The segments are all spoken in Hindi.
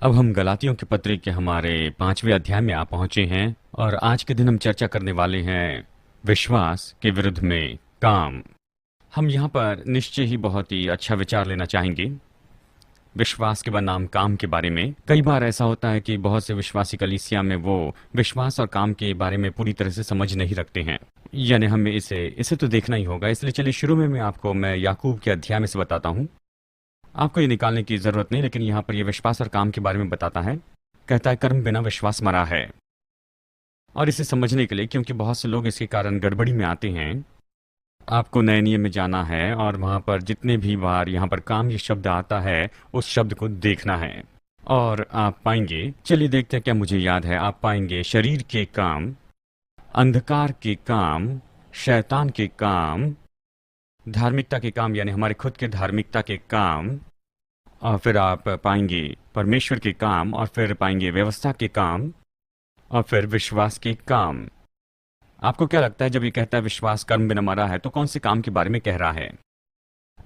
अब हम गलातियों के पत्र के हमारे 5वें अध्याय में आ पहुंचे हैं और आज के दिन हम चर्चा करने वाले हैं विश्वास के विरुद्ध में काम। हम यहाँ पर निश्चय ही बहुत ही अच्छा विचार लेना चाहेंगे विश्वास के बनाम काम के बारे में। कई बार ऐसा होता है कि बहुत से विश्वासी कलीसिया में वो विश्वास और काम के बारे में पूरी तरह से समझ नहीं रखते हैं, यानी हमें इसे तो देखना ही होगा। इसलिए चलिए शुरू में मैं याकूब के अध्याय में से बताता हूँ। आपको ये निकालने की जरूरत नहीं, लेकिन यहाँ पर ये विश्वास और काम के बारे में बताता है। कहता है कर्म बिना विश्वास मरा है। और इसे समझने के लिए, क्योंकि बहुत से लोग इसके कारण गड़बड़ी में आते हैं, आपको नए नियम में जाना है और वहाँ पर जितने भी बार यहाँ पर काम ये शब्द आता है उस शब्द को देखना है और आप पाएंगे, चलिए देखते हैं क्या मुझे याद है। आप पाएंगे शरीर के काम, अंधकार के काम, शैतान के काम, धार्मिकता के काम यानी हमारे खुद के धार्मिकता के काम, और फिर आप पाएंगे परमेश्वर के काम, और फिर पाएंगे व्यवस्था के काम, और फिर विश्वास के काम। आपको क्या लगता है जब ये कहता है विश्वास कर्म बिना मरा है, तो कौन से काम के बारे में कह रहा है?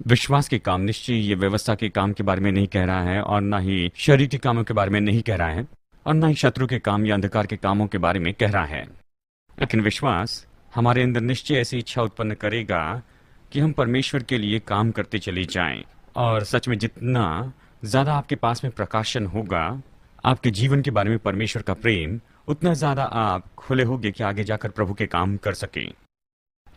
विश्वास के काम निश्चय ये व्यवस्था के काम के बारे में नहीं कह रहा है, और ना ही शरीर के कामों के बारे में नहीं कह रहा है, और ना ही शत्रु के काम या अंधकार के कामों के बारे में कह रहा है। लेकिन विश्वास हमारे अंदर निश्चय ऐसी इच्छा उत्पन्न करेगा कि हम परमेश्वर के लिए काम करते चले जाएं। और सच में जितना ज्यादा आपके पास में प्रकाशन होगा आपके जीवन के बारे में परमेश्वर का प्रेम, उतना ज्यादा आप खुले होगे कि आगे जाकर प्रभु के काम कर सकें,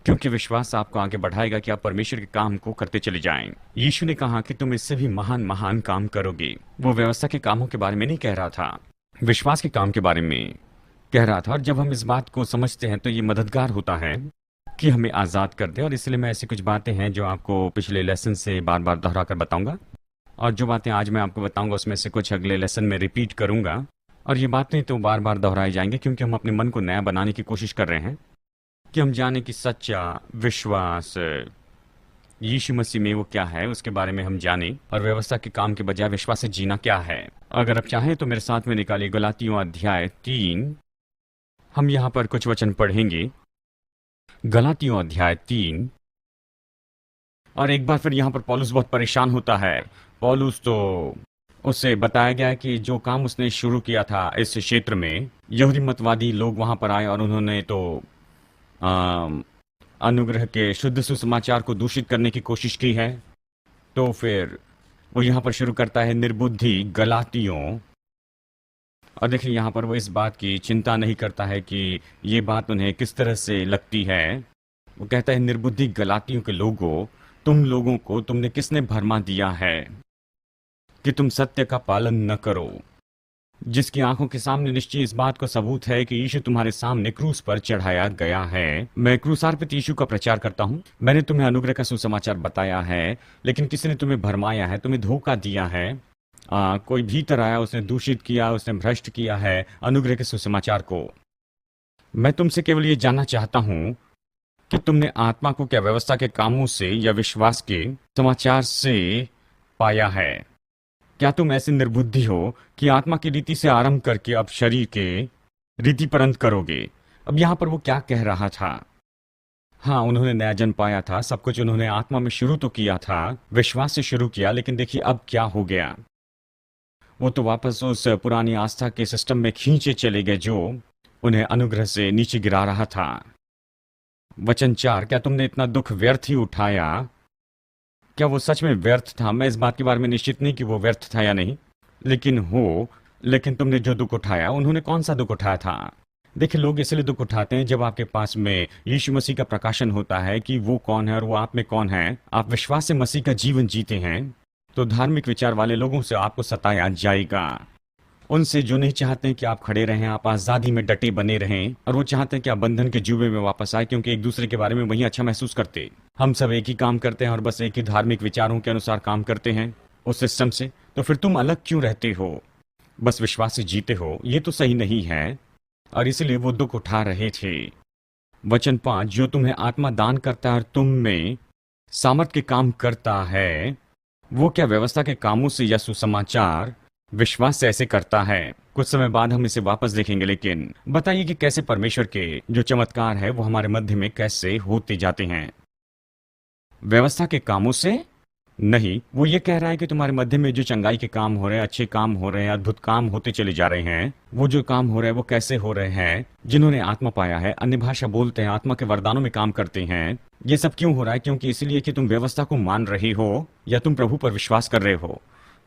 क्योंकि विश्वास आपको आगे बढ़ाएगा कि आप परमेश्वर के काम को करते चले जाएं। यीशु ने कहा कि तुम इससे भी महान महान काम करोगे। वो व्यवस्था के कामों के बारे में नहीं कह रहा था, विश्वास के काम के बारे में कह रहा था। और जब हम इस बात को समझते हैं तो ये मददगार होता है कि हमें आज़ाद कर दे। और इसलिए मैं ऐसी कुछ बातें हैं जो आपको पिछले लेसन से बार बार दोहरा कर बताऊंगा, और जो बातें आज मैं आपको बताऊंगा उसमें से कुछ अगले लेसन में रिपीट करूंगा। और ये बातें तो बार बार दोहराई जाएंगे क्योंकि हम अपने मन को नया बनाने की कोशिश कर रहे हैं कि हम जाने कि सच्चा विश्वास यीशु मसीह में वो क्या है, उसके बारे में हम जाने, और व्यवस्था के काम के बजाय विश्वास से जीना क्या है। अगर आप चाहें तो मेरे साथ में निकालिए गलातियों अध्याय 3। हम यहाँ पर कुछ वचन पढ़ेंगे, गलातियों अध्याय 3। और एक बार फिर यहाँ पर पौलुस बहुत परेशान होता है। पौलुस तो उससे बताया गया कि जो काम उसने शुरू किया था इस क्षेत्र में, यहूदी मतवादी लोग वहां पर आए और उन्होंने तो अनुग्रह के शुद्ध सुसमाचार को दूषित करने की कोशिश की है। तो फिर वो यहाँ पर शुरू करता है निर्बुद्धि गलातियों। और देखिए यहाँ पर वो इस बात की चिंता नहीं करता है कि ये बात उन्हें किस तरह से लगती है। वो कहता है निर्बुद्धि गलातियों के लोगों, तुम लोगों को तुमने किसने भरमा दिया है कि तुम सत्य का पालन न करो, जिसकी आंखों के सामने निश्चय इस बात को सबूत है कि यीशु तुम्हारे सामने क्रूस पर चढ़ाया गया है। मैं क्रूसार्पित यीशु का प्रचार करता हूँ। मैंने तुम्हें अनुग्रह का सुसमाचार बताया है, लेकिन किसी ने तुम्हें भरमाया है, तुम्हें धोखा दिया है। कोई भीतर आया, उसने दूषित किया, उसने भ्रष्ट किया है अनुग्रह के सुसमाचार को। मैं तुमसे केवल ये जानना चाहता हूँ कि तुमने आत्मा को क्या व्यवस्था के कामों से या विश्वास के समाचार से पाया है? क्या तुम ऐसे निर्बुद्धि हो कि आत्मा की रीति से आरंभ करके अब शरीर के रीति परंत करोगे? अब यहाँ पर वो क्या कह रहा था? हाँ, उन्होंने नया जन्म पाया था, सब कुछ उन्होंने आत्मा में शुरू तो किया था, विश्वास से शुरू किया, लेकिन देखिए अब क्या हो गया। वो तो वापस उस पुरानी आस्था के सिस्टम में खींचे चले गए जो उन्हें अनुग्रह से नीचे गिरा रहा था। वचन 4, क्या तुमने इतना दुख व्यर्थ ही उठाया? क्या वो सच में व्यर्थ था? मैं इस बात के बारे में निश्चित नहीं कि वो व्यर्थ था या नहीं, लेकिन तुमने जो दुख उठाया, उन्होंने कौन सा दुख उठाया था? देखिए, लोग इसलिए दुख उठाते हैं जब आपके पास में यीशु मसीह का प्रकाशन होता है कि वो कौन है और वो आप में कौन है। आप विश्वास से मसीह का जीवन जीते हैं तो धार्मिक विचार वाले लोगों से आपको सताया जाएगा। उनसे जो नहीं चाहते हैं कि आप खड़े रहें, आप आज़ादी में डटे बने रहें, और वो चाहते हैं कि आप बंधन के जुए में वापस आए, क्योंकि एक दूसरे के बारे में वही अच्छा महसूस करते। हम सब एक ही काम करते हैं और बस एक ही धार्मिक विचारों के अनुसार काम करते हैं उस सिस्टम से। तो फिर तुम अलग क्यों रहते हो? बस विश्वास से जीते हो, ये तो सही नहीं है। और इसलिए वो दुख उठा रहे थे। वचन 5, जो तुम्हें आत्मा दान करता है और तुम में सामर्थ के काम करता है, वो क्या व्यवस्था के कामों से या सुसमाचार विश्वास से ऐसे करता है? कुछ समय बाद हम इसे वापस देखेंगे, लेकिन बताइए कि कैसे परमेश्वर के जो चमत्कार है वो हमारे मध्य में कैसे होते जाते हैं। व्यवस्था के कामों से नहीं, वो ये कह रहा है कि तुम्हारे मध्य में जो चंगाई के काम हो रहे हैं, अच्छे काम हो रहे हैं, अद्भुत काम होते चले जा रहे हैं, वो जो काम हो रहे हैं वो कैसे हो रहे हैं? जिन्होंने आत्मा पाया है, अन्य भाषा बोलते हैं, आत्मा के वरदानों में काम करते हैं, ये सब क्यों हो रहा है? क्योंकि इसलिए कि तुम व्यवस्था को मान रहे हो या तुम प्रभु पर विश्वास कर रहे हो।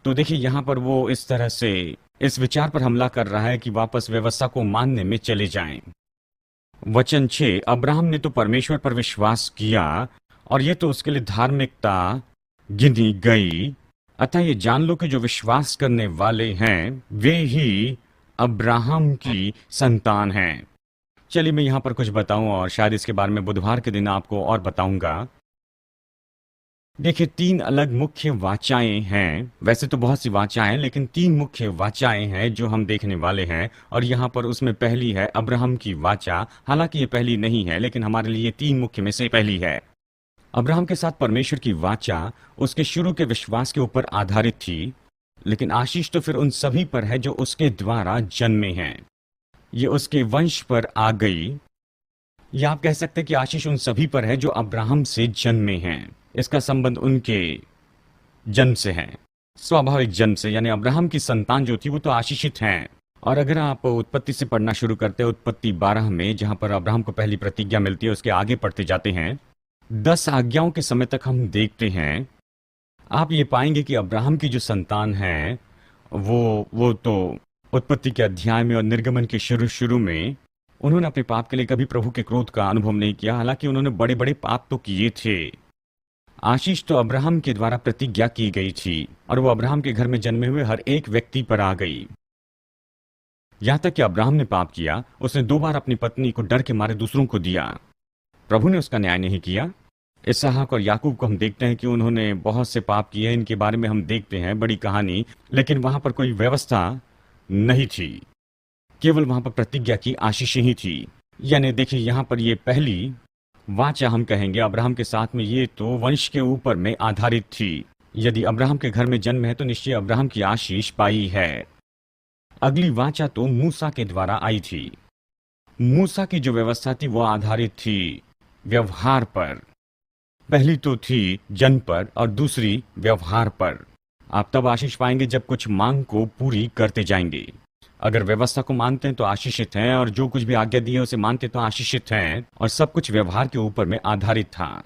तो देखिए यहाँ पर वो इस तरह से इस विचार पर हमला कर रहा है कि वापस व्यवस्था को मानने में चले जाएं। वचन 6, अब्राहम ने तो परमेश्वर पर विश्वास किया और ये तो उसके लिए धार्मिकता गिनी गई। अतः ये जान लो कि जो विश्वास करने वाले हैं वे ही अब्राहम की संतान हैं। चलिए मैं यहाँ पर कुछ बताऊं और शायद इसके बारे में बुधवार के दिन आपको और बताऊंगा। देखिए 3 अलग मुख्य वाचाएं हैं, वैसे तो बहुत सी वाचाएं हैं लेकिन 3 मुख्य वाचाएं हैं जो हम देखने वाले हैं। और यहाँ पर उसमें पहली है अब्राहम की वाचा। हालांकि ये पहली नहीं है लेकिन हमारे लिए 3 मुख्य में से पहली है। अब्राहम के साथ परमेश्वर की वाचा उसके शुरू के विश्वास के ऊपर आधारित थी, लेकिन आशीष तो फिर उन सभी पर है जो उसके द्वारा जन्मे हैं। ये उसके वंश पर आ गई, या आप कह सकते हैं कि आशीष उन सभी पर है जो अब्राहम से जन्मे हैं। इसका संबंध उनके जन्म से है, स्वाभाविक जन्म से, यानी अब्राहम की संतान जो थी वो तो आशीषित हैं। और अगर आप उत्पत्ति से पढ़ना शुरू करते हैं, उत्पत्ति 12 में जहां पर अब्राहम को पहली प्रतिज्ञा मिलती है, उसके आगे पढ़ते जाते हैं 10 आज्ञाओं के समय तक हम देखते हैं, आप ये पाएंगे कि अब्राहम की जो संतान है वो तो उत्पत्ति के अध्याय में और निर्गमन के शुरू में उन्होंने अपने पाप के लिए कभी प्रभु के क्रोध का अनुभव नहीं किया। हालांकि उन्होंने बड़े बड़े पाप तो किए थे। आशीष तो अब्राहम के द्वारा प्रतिज्ञा की गई थी और वो अब्राहम के घर में जन्मे हुए हर एक व्यक्ति पर आ गई। यहां तक कि अब्राहम ने पाप किया, उसने 2 बार अपनी पत्नी को डर के मारे दूसरों को दिया। प्रभु ने उसका न्याय नहीं किया। इसहाक और याकूब को हम देखते हैं कि उन्होंने बहुत से पाप किए, इनके बारे में हम देखते हैं बड़ी कहानी, लेकिन वहां पर कोई व्यवस्था नहीं थी, केवल वहां पर प्रतिज्ञा की आशीष ही थी। यानी देखिए यहां पर ये पहली वाचा हम कहेंगे अब्राहम के साथ में, ये तो वंश के ऊपर में आधारित थी। यदि अब्राहम के घर में जन्म है तो निश्चय अब्राहम की आशीष पाई है। अगली वाचा तो मूसा के द्वारा आई थी। मूसा की जो व्यवस्था थी वो आधारित थी व्यवहार पर। पहली तो थी जन्म पर और दूसरी व्यवहार पर। आप तब आशीष पाएंगे जब कुछ मांग को पूरी करते जाएंगे। अगर व्यवस्था को मानते हैं तो आशीषित हैं, और जो कुछ भी आज्ञा दी है उसे मानते तो आशीषित हैं, और सब कुछ व्यवहार के ऊपर में आधारित था।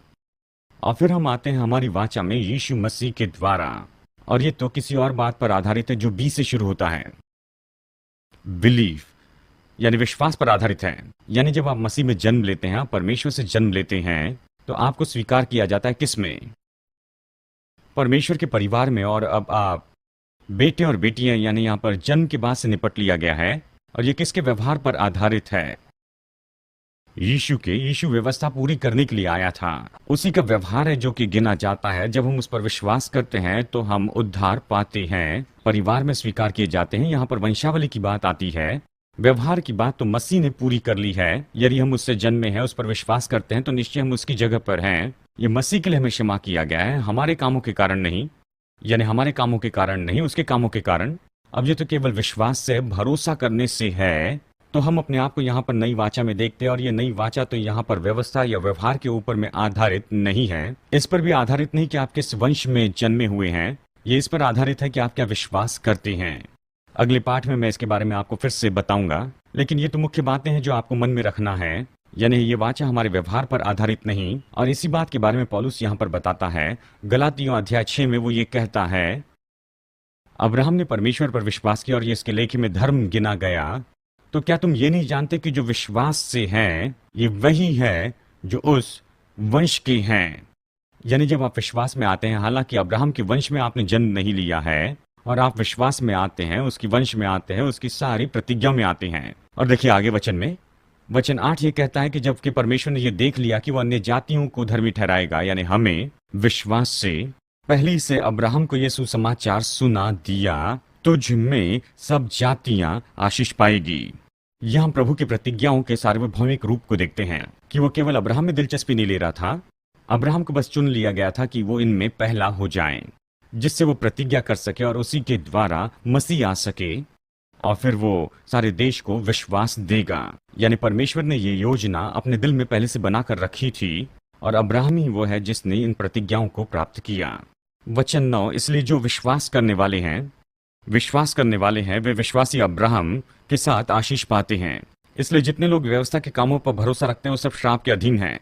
और फिर हम आते हैं हमारी वाचा में यीशु मसीह के द्वारा, और ये तो किसी और बात पर आधारित है जो बी से शुरू होता है। बिलीफ यानी विश्वास पर आधारित है। यानी जब आप मसीह में जन्म लेते हैं, आप परमेश्वर से जन्म लेते हैं, तो आपको स्वीकार किया जाता है किस में? परमेश्वर के परिवार में। और अब आप बेटे और बेटियां, यानी यहां पर जन्म के बाद से निपट लिया गया है। और ये किसके व्यवहार पर आधारित है? यीशु व्यवस्था पूरी करने के लिए आया था। उसी का व्यवहार है जो कि गिना जाता है। जब हम उस पर विश्वास करते हैं तो हम उद्धार पाते हैं, परिवार में स्वीकार किए जाते हैं। यहाँ पर वंशावली की बात आती है, व्यवहार की बात तो मसीह ने पूरी कर ली है। यदि हम उससे जन्मे हैं, उस पर विश्वास करते हैं, तो निश्चय हम उसकी जगह पर हैं। ये मसीह के लिए हमें क्षमा किया गया है, हमारे कामों के कारण नहीं, यानी हमारे कामों के कारण नहीं, उसके कामों के कारण। अब ये तो केवल विश्वास से, भरोसा करने से है। तो हम अपने आप को यहाँ पर नई वाचा में देखते हैं, और ये नई वाचा तो यहाँ पर व्यवस्था या व्यवहार के ऊपर में आधारित नहीं है। इस पर भी आधारित नहीं कि आप किस वंश में जन्मे हुए हैं, ये इस पर आधारित है कि आप क्या विश्वास करते हैं। अगले पाठ में मैं इसके बारे में आपको फिर से बताऊंगा, लेकिन ये तो मुख्य बातें हैं जो आपको मन में रखना है। यानी ये वाचा हमारे व्यवहार पर आधारित नहीं। और इसी बात के बारे में पौलुस यहाँ पर बताता है। गलातियों अध्याय 6 में वो ये कहता है, अब्राहम ने परमेश्वर पर विश्वास किया और ये इसके लेखे में धर्म गिना गया। तो क्या तुम ये नहीं जानते कि जो विश्वास से हैं, ये वही है जो उस वंश के हैं। यानी जब आप विश्वास में आते हैं, हालांकि अब्राहम के वंश में आपने जन्म नहीं लिया है, और आप विश्वास में आते हैं, उसकी वंश में आते हैं, उसकी सारी प्रतिज्ञा में आते हैं। और देखिए आगे वचन 8 ये कहता है कि जबकि परमेश्वर ने ये देख लिया कि वह अन्य जातियों को धर्मी ठहराएगा, यानी हमें विश्वास से पहले से अब्राहम को यह सुसमाचार सुना दिया, तुझ में सब जातियां आशीष पाएगी। यहाँ प्रभु की प्रतिज्ञाओं के सार्वभौमिक रूप को देखते हैं कि वो केवल अब्राहम में दिलचस्पी नहीं ले रहा था। अब्राहम को बस चुन लिया गया था कि वो इनमें पहला हो जाए, जिससे वो प्रतिज्ञा कर सके और उसी के द्वारा मसीह आ सके, और फिर वो सारे देश को विश्वास देगा। यानी परमेश्वर ने ये योजना अपने दिल में पहले से बनाकर रखी थी, और अब्राहम ही वो है जिसने इन प्रतिज्ञाओं को प्राप्त किया। वचन 9, इसलिए जो विश्वास करने वाले हैं वे विश्वासी अब्राहम के साथ आशीष पाते हैं। इसलिए जितने लोग व्यवस्था के कामों पर भरोसा रखते हैं वो सब श्राप के अधीन हैं।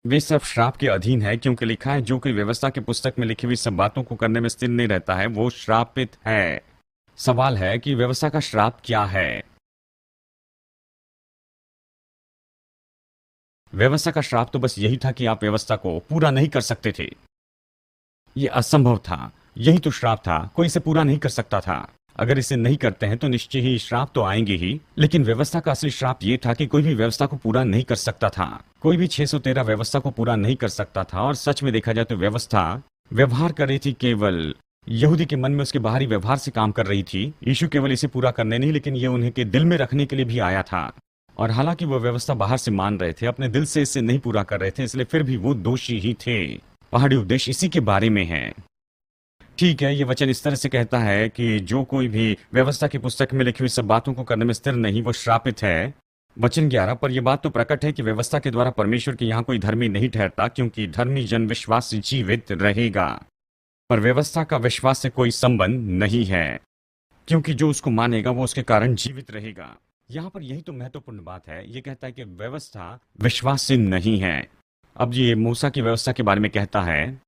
वे सब श्राप के अधीन है, क्योंकि लिखा है, जो कोई व्यवस्था की पुस्तक में लिखी हुई सब बातों को करने में स्थिर नहीं रहता है वो श्रापित है। सवाल है कि व्यवस्था का श्राप क्या है? व्यवस्था का श्राप तो बस यही था कि आप व्यवस्था को पूरा नहीं कर सकते थे। यह असंभव था। यही तो श्राप था, कोई इसे पूरा नहीं कर सकता था। अगर इसे नहीं करते हैं तो निश्चय ही श्राप तो आएंगे ही, लेकिन व्यवस्था का असली श्राप यह था कि कोई भी व्यवस्था को पूरा नहीं कर सकता था। कोई भी 613 व्यवस्था को पूरा नहीं कर सकता था। और सच में देखा जाए तो व्यवस्था व्यवहार कर रही थी, केवल यहूदी के मन में उसके बाहरी व्यवहार से काम कर रही थी। यीशु केवल इसे पूरा करने नहीं, लेकिन यह उन्हें के दिल में रखने के लिए भी आया था। और हालांकि वो व्यवस्था बाहर से मान रहे थे, अपने दिल से इसे नहीं पूरा कर रहे थे, इसलिए फिर भी वो दोषी ही थे। पहाड़ी उपदेश इसी के बारे में है। ठीक है, ये वचन इस तरह से कहता है कि जो कोई भी व्यवस्था की पुस्तक में लिखी हुई सब बातों को करने में स्थिर नहीं, वो श्रापित है। वचन 11, पर यह बात तो प्रकट है कि व्यवस्था के द्वारा परमेश्वर के यहाँ कोई धर्मी नहीं ठहरता, क्योंकि धर्मी जन विश्वास से जीवित रहेगा। पर व्यवस्था का विश्वास से कोई संबंध नहीं है, क्योंकि जो उसको मानेगा वो उसके कारण जीवित रहेगा। यहाँ पर यही तो महत्वपूर्ण बात है। ये कहता है कि व्यवस्था विश्वास से नहीं है। अब ये मूसा की व्यवस्था के बारे में कहता है,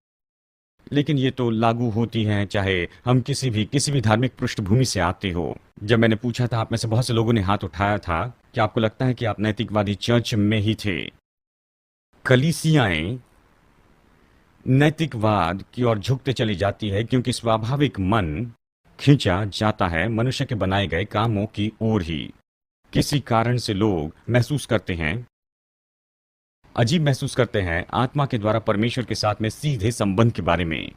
लेकिन ये तो लागू होती है चाहे हम किसी भी धार्मिक पृष्ठभूमि से आते हो। जब मैंने पूछा था, आप में से बहुत से लोगों ने हाथ उठाया था कि आपको लगता है कि आप नैतिकवादी चर्च में ही थे। कलीसियाएं नैतिकवाद की ओर झुकते चली जाती है, क्योंकि स्वाभाविक मन खींचा जाता है मनुष्य के बनाए गए कामों की ओर ही। किसी कारण से लोग अजीब महसूस करते हैं आत्मा के द्वारा परमेश्वर के साथ में सीधे संबंध के बारे में।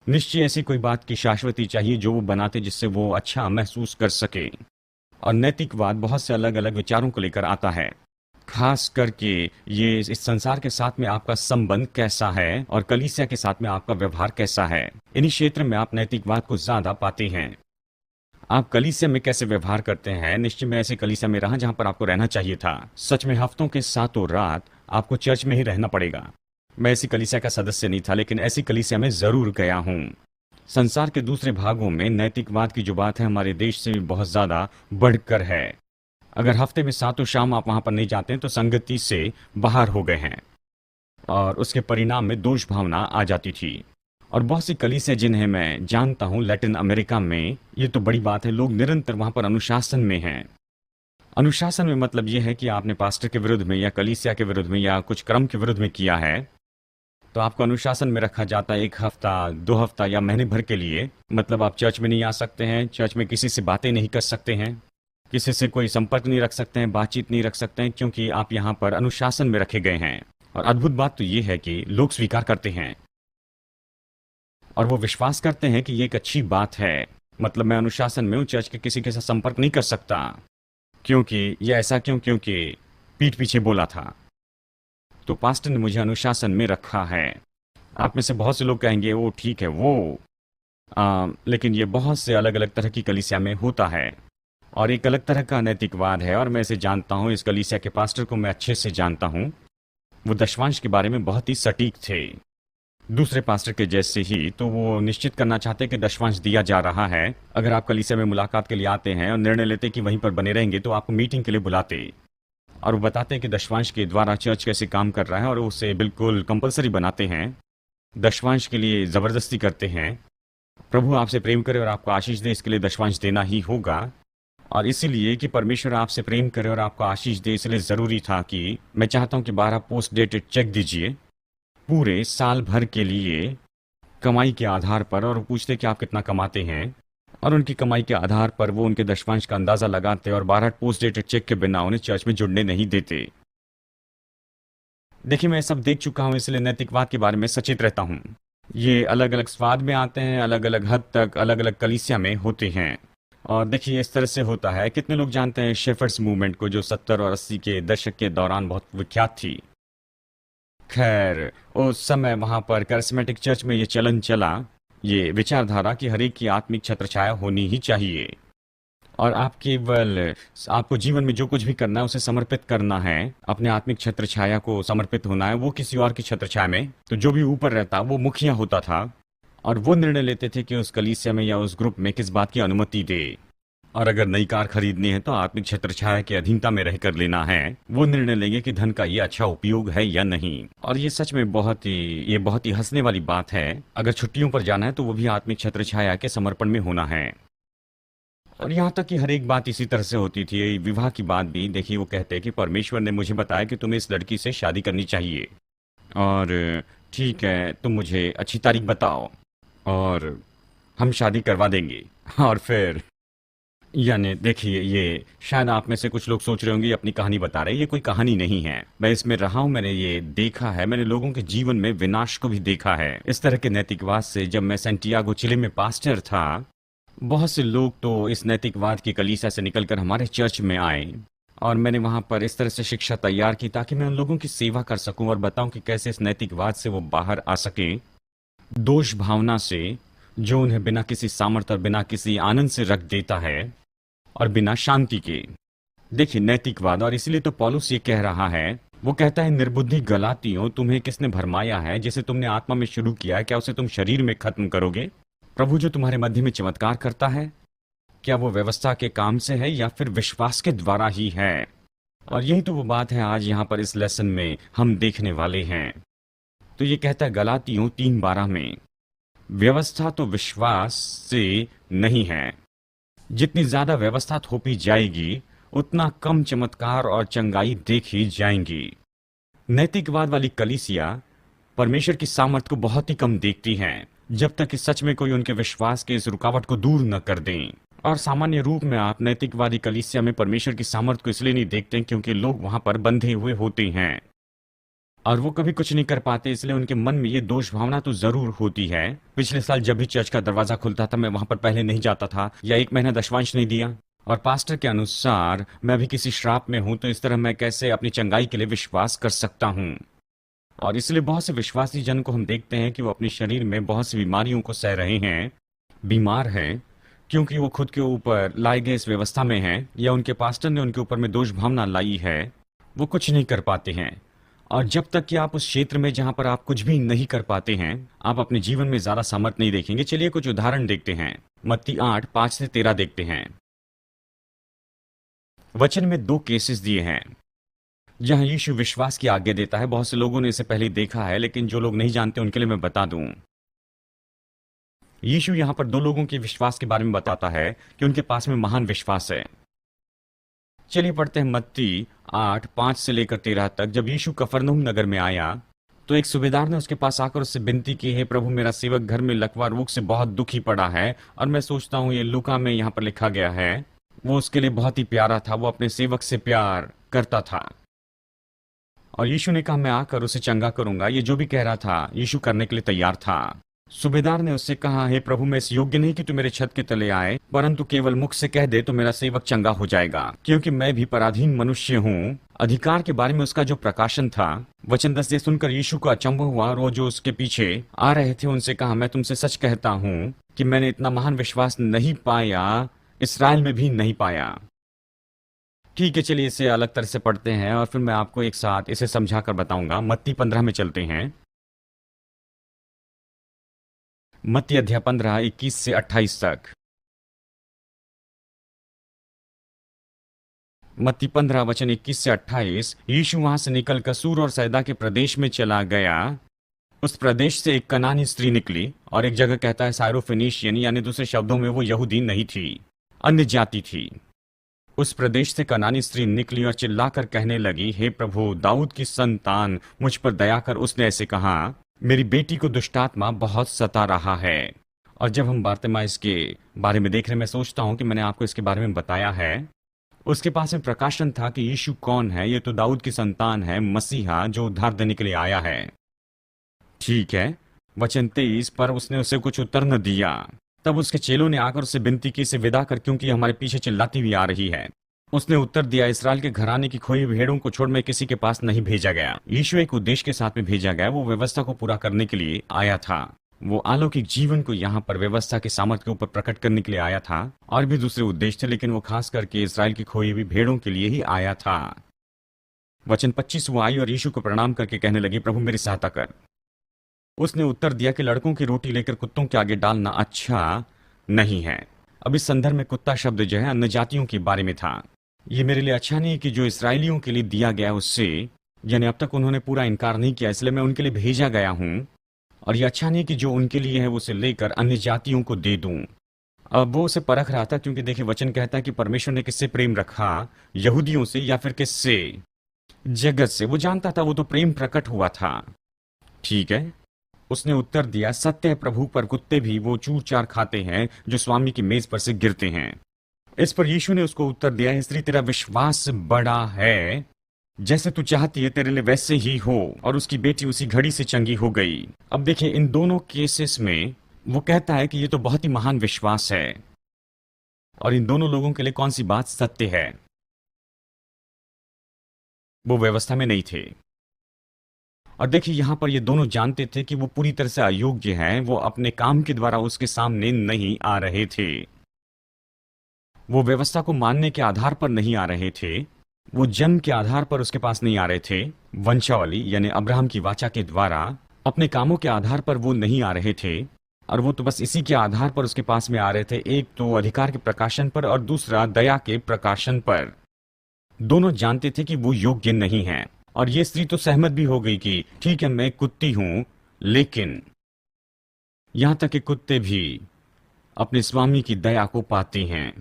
निश्चय ऐसी कोई बात की शाश्वती चाहिए जो वो बनाते, जिससे वो अच्छा महसूस कर सके। और नैतिकवाद बहुत से अलग अलग विचारों को लेकर आता है, खास करके ये इस संसार के साथ में आपका संबंध कैसा है और कलीसिया के साथ में आपका व्यवहार कैसा है। इन्हीं क्षेत्र में आप नैतिकवाद को ज्यादा पाते हैं। आप कलीसिया में कैसे व्यवहार करते हैं। निश्चय में ऐसे कलीसिया में रहा जहां पर आपको रहना चाहिए था। सच में हफ्तों के सातों रात आपको चर्च में ही रहना पड़ेगा। मैं ऐसी कलीसिया का सदस्य नहीं था, लेकिन ऐसी कलीसिया में जरूर गया हूं। संसार के दूसरे भागों में नैतिकवाद की जो बात है हमारे देश से भी बहुत ज्यादा बढ़कर है। अगर हफ्ते में सातों शाम आप वहां पर नहीं जाते हैं तो संगति से बाहर हो गए हैं, और उसके परिणाम में दोष भावना आ जाती थी। और बहुत सी कलीसिया जिन्हें मैं जानता हूं लैटिन अमेरिका में, ये तो बड़ी बात है, लोग निरंतर वहां पर अनुशासन में हैं। अनुशासन में मतलब यह है कि आपने पास्टर के विरुद्ध में या कलीसिया के विरुद्ध में या कुछ क्रम के विरुद्ध में किया है तो आपको अनुशासन में रखा जाता है 1 हफ्ता 2 हफ्ता या महीने भर के लिए। मतलब आप चर्च में नहीं आ सकते हैं, चर्च में किसी से बातें नहीं कर सकते हैं, किसी से कोई संपर्क नहीं रख सकते हैं, बातचीत नहीं रख सकते हैं, क्योंकि आप यहाँ पर अनुशासन में रखे गए हैं। और अद्भुत बात तो ये है कि लोग स्वीकार करते हैं और वो विश्वास करते हैं कि ये एक अच्छी बात है। मतलब मैं अनुशासन में हूँ, चर्च के किसी के साथ संपर्क नहीं कर सकता। क्योंकि ये ऐसा क्योंकि पीठ पीछे बोला था, तो पास्टर ने मुझे अनुशासन में रखा है। आप में से बहुत से लोग कहेंगे वो ठीक है लेकिन ये बहुत से अलग अलग तरह की कलीसिया में होता है और एक अलग तरह का नैतिकवाद है। और मैं इसे जानता हूँ, इस कलीसिया के पास्टर को मैं अच्छे से जानता हूँ। वो दशवांश के बारे में बहुत ही सटीक थे, दूसरे पास्टर के जैसे ही। तो वो निश्चित करना चाहते कि दशवांश दिया जा रहा है। अगर आप कलीसिया में मुलाकात के लिए आते हैं और निर्णय लेते कि वहीं पर बने रहेंगे तो आपको मीटिंग के लिए बुलाते और वो बताते हैं कि दशवांश के द्वारा चर्च कैसे काम कर रहा है, और उसे बिल्कुल कंपलसरी बनाते हैं। दशवांश के लिए ज़बरदस्ती करते हैं। प्रभु आपसे प्रेम करे और आपको आशीष दे, इसके लिए दशवांश देना ही होगा। और इसीलिए कि परमेश्वर आपसे प्रेम करे और आपको आशीष दे, इसलिए ज़रूरी था कि मैं चाहता हूँ कि 12 पोस्ट डेटेड चेक दीजिए पूरे साल भर के लिए कमाई के आधार पर। और पूछते कि आप कितना कमाते हैं, और उनकी कमाई के आधार पर वो उनके दशवांश का अंदाजा लगाते और 12 पोस्ट डेटेड चेक के बिना उन्हें चर्च में जुड़ने नहीं देते। देखिए, मैं सब देख चुका हूं, इसलिए नैतिकवाद के बारे में सचेत रहता हूं। ये अलग अलग स्वाद में आते हैं, अलग अलग हद तक अलग अलग कलीसिया में होते हैं। और देखिए इस तरह से होता है। कितने लोग जानते हैं शेफर्ड्स मूवमेंट को, जो 70 और 80 के दशक के दौरान बहुत विख्यात थी। खैर, उस समय वहां पर कैरिस्मेटिक चर्च में ये चलन चला, ये विचारधारा कि हर एक की आत्मिक छत्रछाया होनी ही चाहिए और आपको जीवन में जो कुछ भी करना है उसे समर्पित करना है, अपने आत्मिक छत्रछाया को समर्पित होना है, वो किसी और की छत्रछाया में। तो जो भी ऊपर रहता वो मुखिया होता था, और वो निर्णय लेते थे कि उस कलीसिया में या उस ग्रुप में किस बात की अनुमति दे। और अगर नई कार खरीदनी है तो आत्मिक छत्रछाया की अधीनता में रहकर लेना है। वो निर्णय लेंगे कि धन का ये अच्छा उपयोग है या नहीं। और ये सच में बहुत ही हंसने वाली बात है। अगर छुट्टियों पर जाना है तो वो भी आत्मिक छत्रछाया के समर्पण में होना है। और यहाँ तक कि हर एक बात इसी तरह से होती थी। विवाह की बात भी देखिए, वो कहते हैं कि परमेश्वर ने मुझे बताया कि तुम्हें इस लड़की से शादी करनी चाहिए, और ठीक है, तुम मुझे अच्छी तारीख बताओ और हम शादी करवा देंगे। और फिर यानी देखिए, ये शायद आप में से कुछ लोग सोच रहे होंगे ये अपनी कहानी बता रहे हैं। ये कोई कहानी नहीं है, मैं इसमें रहा हूं, मैंने ये देखा है। मैंने लोगों के जीवन में विनाश को भी देखा है इस तरह के नैतिकवाद से। जब मैं सैंटियागो चिली में पास्टर था, बहुत से लोग तो इस नैतिकवाद की कलीसिया से निकलकर हमारे चर्च में आए, और मैंने वहां पर इस तरह से शिक्षा तैयार की ताकि मैं उन लोगों की सेवा कर सकूं और बताऊं कि कैसे इस नैतिकवाद से वो बाहर आ सके, दोष भावना से, जो उन्हें बिना किसी सामर्थ्य और बिना किसी आनंद से रख देता है और बिना शांति के। देखिए, नैतिकवाद, और इसलिए तो पौलुस ये कह रहा है, वो कहता है, निर्बुद्धि गलातियों, तुम्हें किसने भरमाया है? जिसे तुमने आत्मा में शुरू किया है, क्या उसे तुम शरीर में खत्म करोगे? प्रभु जो तुम्हारे मध्य में चमत्कार करता है, क्या वो व्यवस्था के काम से है या फिर विश्वास के द्वारा ही है? और यही तो वो बात है आज यहाँ पर इस लेसन में हम देखने वाले हैं। तो ये कहता है गलातियों 3:12 में, व्यवस्था तो विश्वास से नहीं है। जितनी ज्यादा व्यवस्था थोपी जाएगी उतना कम चमत्कार और चंगाई देखी जाएंगी। नैतिकवाद वाली कलीसिया परमेश्वर की सामर्थ को बहुत ही कम देखती हैं, जब तक कि सच में कोई उनके विश्वास के इस रुकावट को दूर न कर दें। और सामान्य रूप में आप नैतिकवादी कलीसिया में परमेश्वर की सामर्थ को इसलिए नहीं देखते क्योंकि लोग वहां पर बंधे हुए होते हैं और वो कभी कुछ नहीं कर पाते, इसलिए उनके मन में ये दोष भावना तो जरूर होती है। पिछले साल जब भी चर्च का दरवाजा खुलता था, मैं वहां पर पहले नहीं जाता था, या 1 महीना दशवांश नहीं दिया, और पास्टर के अनुसार मैं भी किसी श्राप में हूं, तो इस तरह मैं कैसे अपनी चंगाई के लिए विश्वास कर सकता हूं? और इसलिए बहुत से विश्वासी जन को हम देखते हैं कि वो अपने शरीर में बहुत सी बीमारियों को सह रहे हैं, बीमार हैं, क्योंकि वो खुद के ऊपर लाई गए इस व्यवस्था में हैं, या उनके पास्टर ने उनके ऊपर में दोष भावना लाई है। वो कुछ नहीं कर पाते हैं। और जब तक कि आप उस क्षेत्र में जहां पर आप कुछ भी नहीं कर पाते हैं, आप अपने जीवन में ज्यादा सामर्थ नहीं देखेंगे। चलिए कुछ उदाहरण देखते हैं। मत्ती 8:5-13 देखते हैं। वचन में 2 केसेस दिए हैं जहां यीशु विश्वास की आज्ञा देता है। बहुत से लोगों ने इसे पहले देखा है, लेकिन जो लोग नहीं जानते उनके लिए मैं बता दूं। यीशु यहां पर 2 लोगों के विश्वास के बारे में बताता है कि उनके पास में महान विश्वास है। चलिए पढ़ते हैं मत्ती 8:5-13 तक। जब यीशु कफरनहूम नगर में आया तो एक सूबेदार ने उसके पास आकर उससे विनती की, हे प्रभु, मेरा सेवक घर में लकवा रोग से बहुत दुखी पड़ा है। और मैं सोचता हूँ ये लूका में यहाँ पर लिखा गया है, वो उसके लिए बहुत ही प्यारा था, वो अपने सेवक से प्यार करता था। और यीशु ने कहा, मैं आकर उसे चंगा करूंगा। ये जो भी कह रहा था यीशु करने के लिए तैयार था। सूबेदार ने उससे कहा, हे प्रभु, मैं इस योग्य नहीं कि तू मेरे छत के तले आए, परंतु केवल मुख से कह दे तो मेरा सेवक चंगा हो जाएगा, क्योंकि मैं भी पराधीन मनुष्य हूँ। अधिकार के बारे में उसका जो प्रकाशन था। वचन 10 ये सुनकर यीशु को अचंभव हुआ, और वो जो उसके पीछे आ रहे थे उनसे कहा, मैं तुमसे सच कहता हूँ कि मैंने इतना महान विश्वास नहीं पाया, इसराइल में भी नहीं पाया। ठीक है, चलिए इसे अलग तरह से पढ़ते हैं और फिर मैं आपको एक साथ इसे समझा कर बताऊंगा। मत्ती 15 में चलते हैं। मत्ती अध्याय 15, 21-28 तक। मत्ती 15 वचन 21-28। यीशु वहां से निकल कसूर और सैदा के प्रदेश में चला गया। उस प्रदेश से एक कनानी स्त्री निकली, और एक जगह कहता है सायरोफिनिशियन, यानी दूसरे शब्दों में वो यहूदी नहीं थी, अन्य जाति थी। उस प्रदेश से कनानी स्त्री निकली और चिल्लाकर कहने लगी, हे प्रभु, दाऊद की संतान, मुझ पर दया कर। उसने ऐसे कहा, मेरी बेटी को दुष्टात्मा बहुत सता रहा है। और जब हम बारतिमाई के बारे में देख रहे हैं, मैं सोचता हूं कि मैंने आपको इसके बारे में बताया है। उसके पास में प्रकाशन था कि यीशु कौन है। ये तो दाऊद की संतान है, मसीहा, जो उद्धार देने के लिए आया है। ठीक है, वचन 23 पर उसने उसे कुछ उत्तर न दिया। तब उसके चेलों ने आकर उससे विनती की, इसे विदा कर, क्योंकि हमारे पीछे चिल्लाती हुई आ रही है। उसने उत्तर दिया, इसराइल के घराने की खोई भेड़ों को छोड़ मैं किसी के पास नहीं भेजा गया। यीशु एक उद्देश्य के साथ में भेजा गया, वो व्यवस्था को पूरा करने के लिए आया था। वो अलौकिक जीवन को यहाँ पर व्यवस्था के सामर्थ्य के ऊपर प्रकट करने के लिए आया था। और भी दूसरे उद्देश्य थे, लेकिन वो खास करके इसराइल की खोई हुई भेड़ों के लिए ही आया था। वचन 25, वो आई और यीशु को प्रणाम करके कहने लगी, प्रभु मेरी सहायता कर। उसने उत्तर दिया कि लड़कों की रोटी लेकर कुत्तों के आगे डालना अच्छा नहीं है। अब इस संदर्भ में कुत्ता शब्द जो है अन्य जातियों के बारे में था। ये मेरे लिए अच्छा नहीं है कि जो इसराइलियों के लिए दिया गया उससे, यानी अब तक उन्होंने पूरा इनकार नहीं किया, इसलिए मैं उनके लिए भेजा गया हूँ। और ये अच्छा नहीं कि जो उनके लिए है वो उसे लेकर अन्य जातियों को दे दूं। अब वो उसे परख रहा था, क्योंकि देखिए वचन कहता है कि परमेश्वर ने किससे प्रेम रखा, यहूदियों से या फिर किससे, जगत से। वो जानता था वो तो प्रेम प्रकट हुआ था। ठीक है, उसने उत्तर दिया, सत्य है प्रभु, पर कुत्ते भी वो चूर चार खाते हैं जो स्वामी की मेज पर से गिरते हैं। इस पर यीशु ने उसको उत्तर दिया, हे स्त्री, तेरा विश्वास बड़ा है, जैसे तू चाहती है तेरे लिए वैसे ही हो। और उसकी बेटी उसी घड़ी से चंगी हो गई। अब देखिए इन दोनों केसेस में वो कहता है कि ये तो बहुत ही महान विश्वास है। और इन दोनों लोगों के लिए कौन सी बात सत्य है? वो व्यवस्था में नहीं थे। और देखिए यहां पर ये दोनों जानते थे कि वो पूरी तरह से अयोग्य हैं। वो अपने काम के द्वारा उसके सामने नहीं आ रहे थे। वो व्यवस्था को मानने के आधार पर नहीं आ रहे थे। वो जन्म के आधार पर उसके पास नहीं आ रहे थे। वंशावली यानी अब्राहम की वाचा के द्वारा अपने कामों के आधार पर वो नहीं आ रहे थे। और वो तो बस इसी के आधार पर उसके पास में आ रहे थे, एक तो अधिकार के प्रकाशन पर और दूसरा दया के प्रकाशन पर। दोनों जानते थे कि वो योग्य नहीं है। और ये स्त्री तो सहमत भी हो गई कि ठीक है मैं कुत्ती हूं, लेकिन यहां तक कि कुत्ते भी अपने स्वामी की दया को पाते हैं।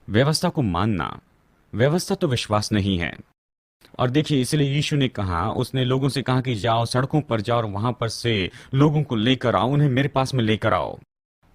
व्यवस्था को मानना, व्यवस्था तो विश्वास नहीं है। और देखिए इसलिए यीशु ने कहा, उसने लोगों से कहा कि जाओ सड़कों पर जाओ और वहां पर से लोगों को लेकर आओ, उन्हें मेरे पास में लेकर आओ।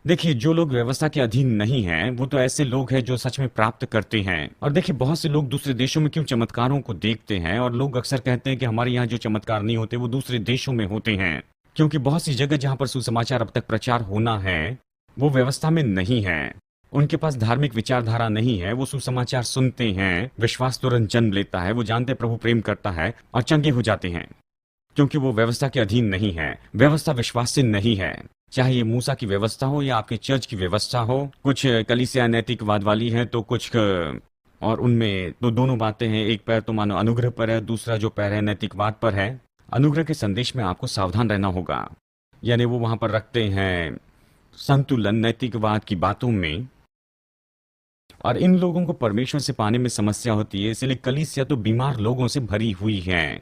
देखिए जो लोग व्यवस्था के अधीन नहीं हैं वो तो ऐसे लोग हैं जो सच में प्राप्त करते हैं। और देखिए बहुत से लोग दूसरे देशों में क्यों चमत्कारों को देखते हैं, और लोग अक्सर कहते हैं कि हमारे यहाँ जो चमत्कार नहीं होते वो दूसरे देशों में होते हैं, क्योंकि बहुत सी जगह जहां पर सुसमाचार अब तक प्रचार होना है वो व्यवस्था में नहीं है। उनके पास धार्मिक विचारधारा नहीं है। वो सुसमाचार सुनते हैं, विश्वास तुरंत जन्म लेता है, वो जानते प्रभु प्रेम करता है और चंगे हो जाते हैं, क्योंकि वो व्यवस्था के अधीन नहीं है। व्यवस्था विश्वास से नहीं है। चाहे ये मूसा की व्यवस्था हो या आपके चर्च की व्यवस्था हो। कुछ कलीसिया नैतिकवाद वाली है तो कुछ और उनमें तो दोनों बातें हैं। एक पैर तो मानो अनुग्रह पर है, दूसरा जो पैर है नैतिकवाद पर है। अनुग्रह के संदेश में आपको सावधान रहना होगा, यानी वो वहां पर रखते हैं संतुलन नैतिकवाद की बातों में। और इन लोगों को परमेश्वर से पाने में समस्या होती है, इसलिए कलीसिया तो बीमार लोगों से भरी हुई है,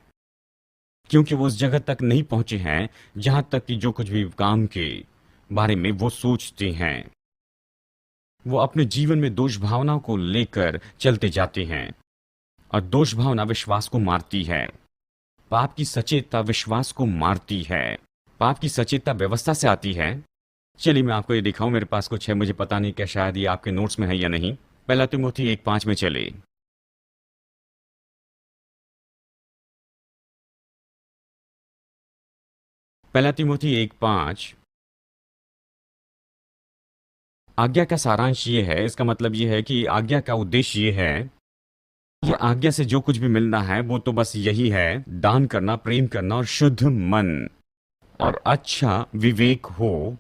क्योंकि वो उस जगह तक नहीं पहुंचे हैं जहां तक कि जो कुछ भी काम के बारे में वो सोचते हैं वो अपने जीवन में दोष भावना को लेकर चलते जाते हैं। और दोष भावना विश्वास को मारती है। पाप की सचेतता विश्वास को मारती है। पाप की सचेतता व्यवस्था से आती है। चलिए मैं आपको ये दिखाऊं, मेरे पास कुछ है, मुझे पता नहीं क्या शायद ये आपके नोट्स में है या नहीं। पहला तिमोथी 1:5 में चले। पहला तिमोथी 1:5। आज्ञा का सारांश ये है, इसका मतलब ये है कि आज्ञा का उद्देश्य ये है, ये आज्ञा से जो कुछ भी मिलना है वो तो बस यही है, दान करना, प्रेम करना और शुद्ध मन और अच्छा विवेक हो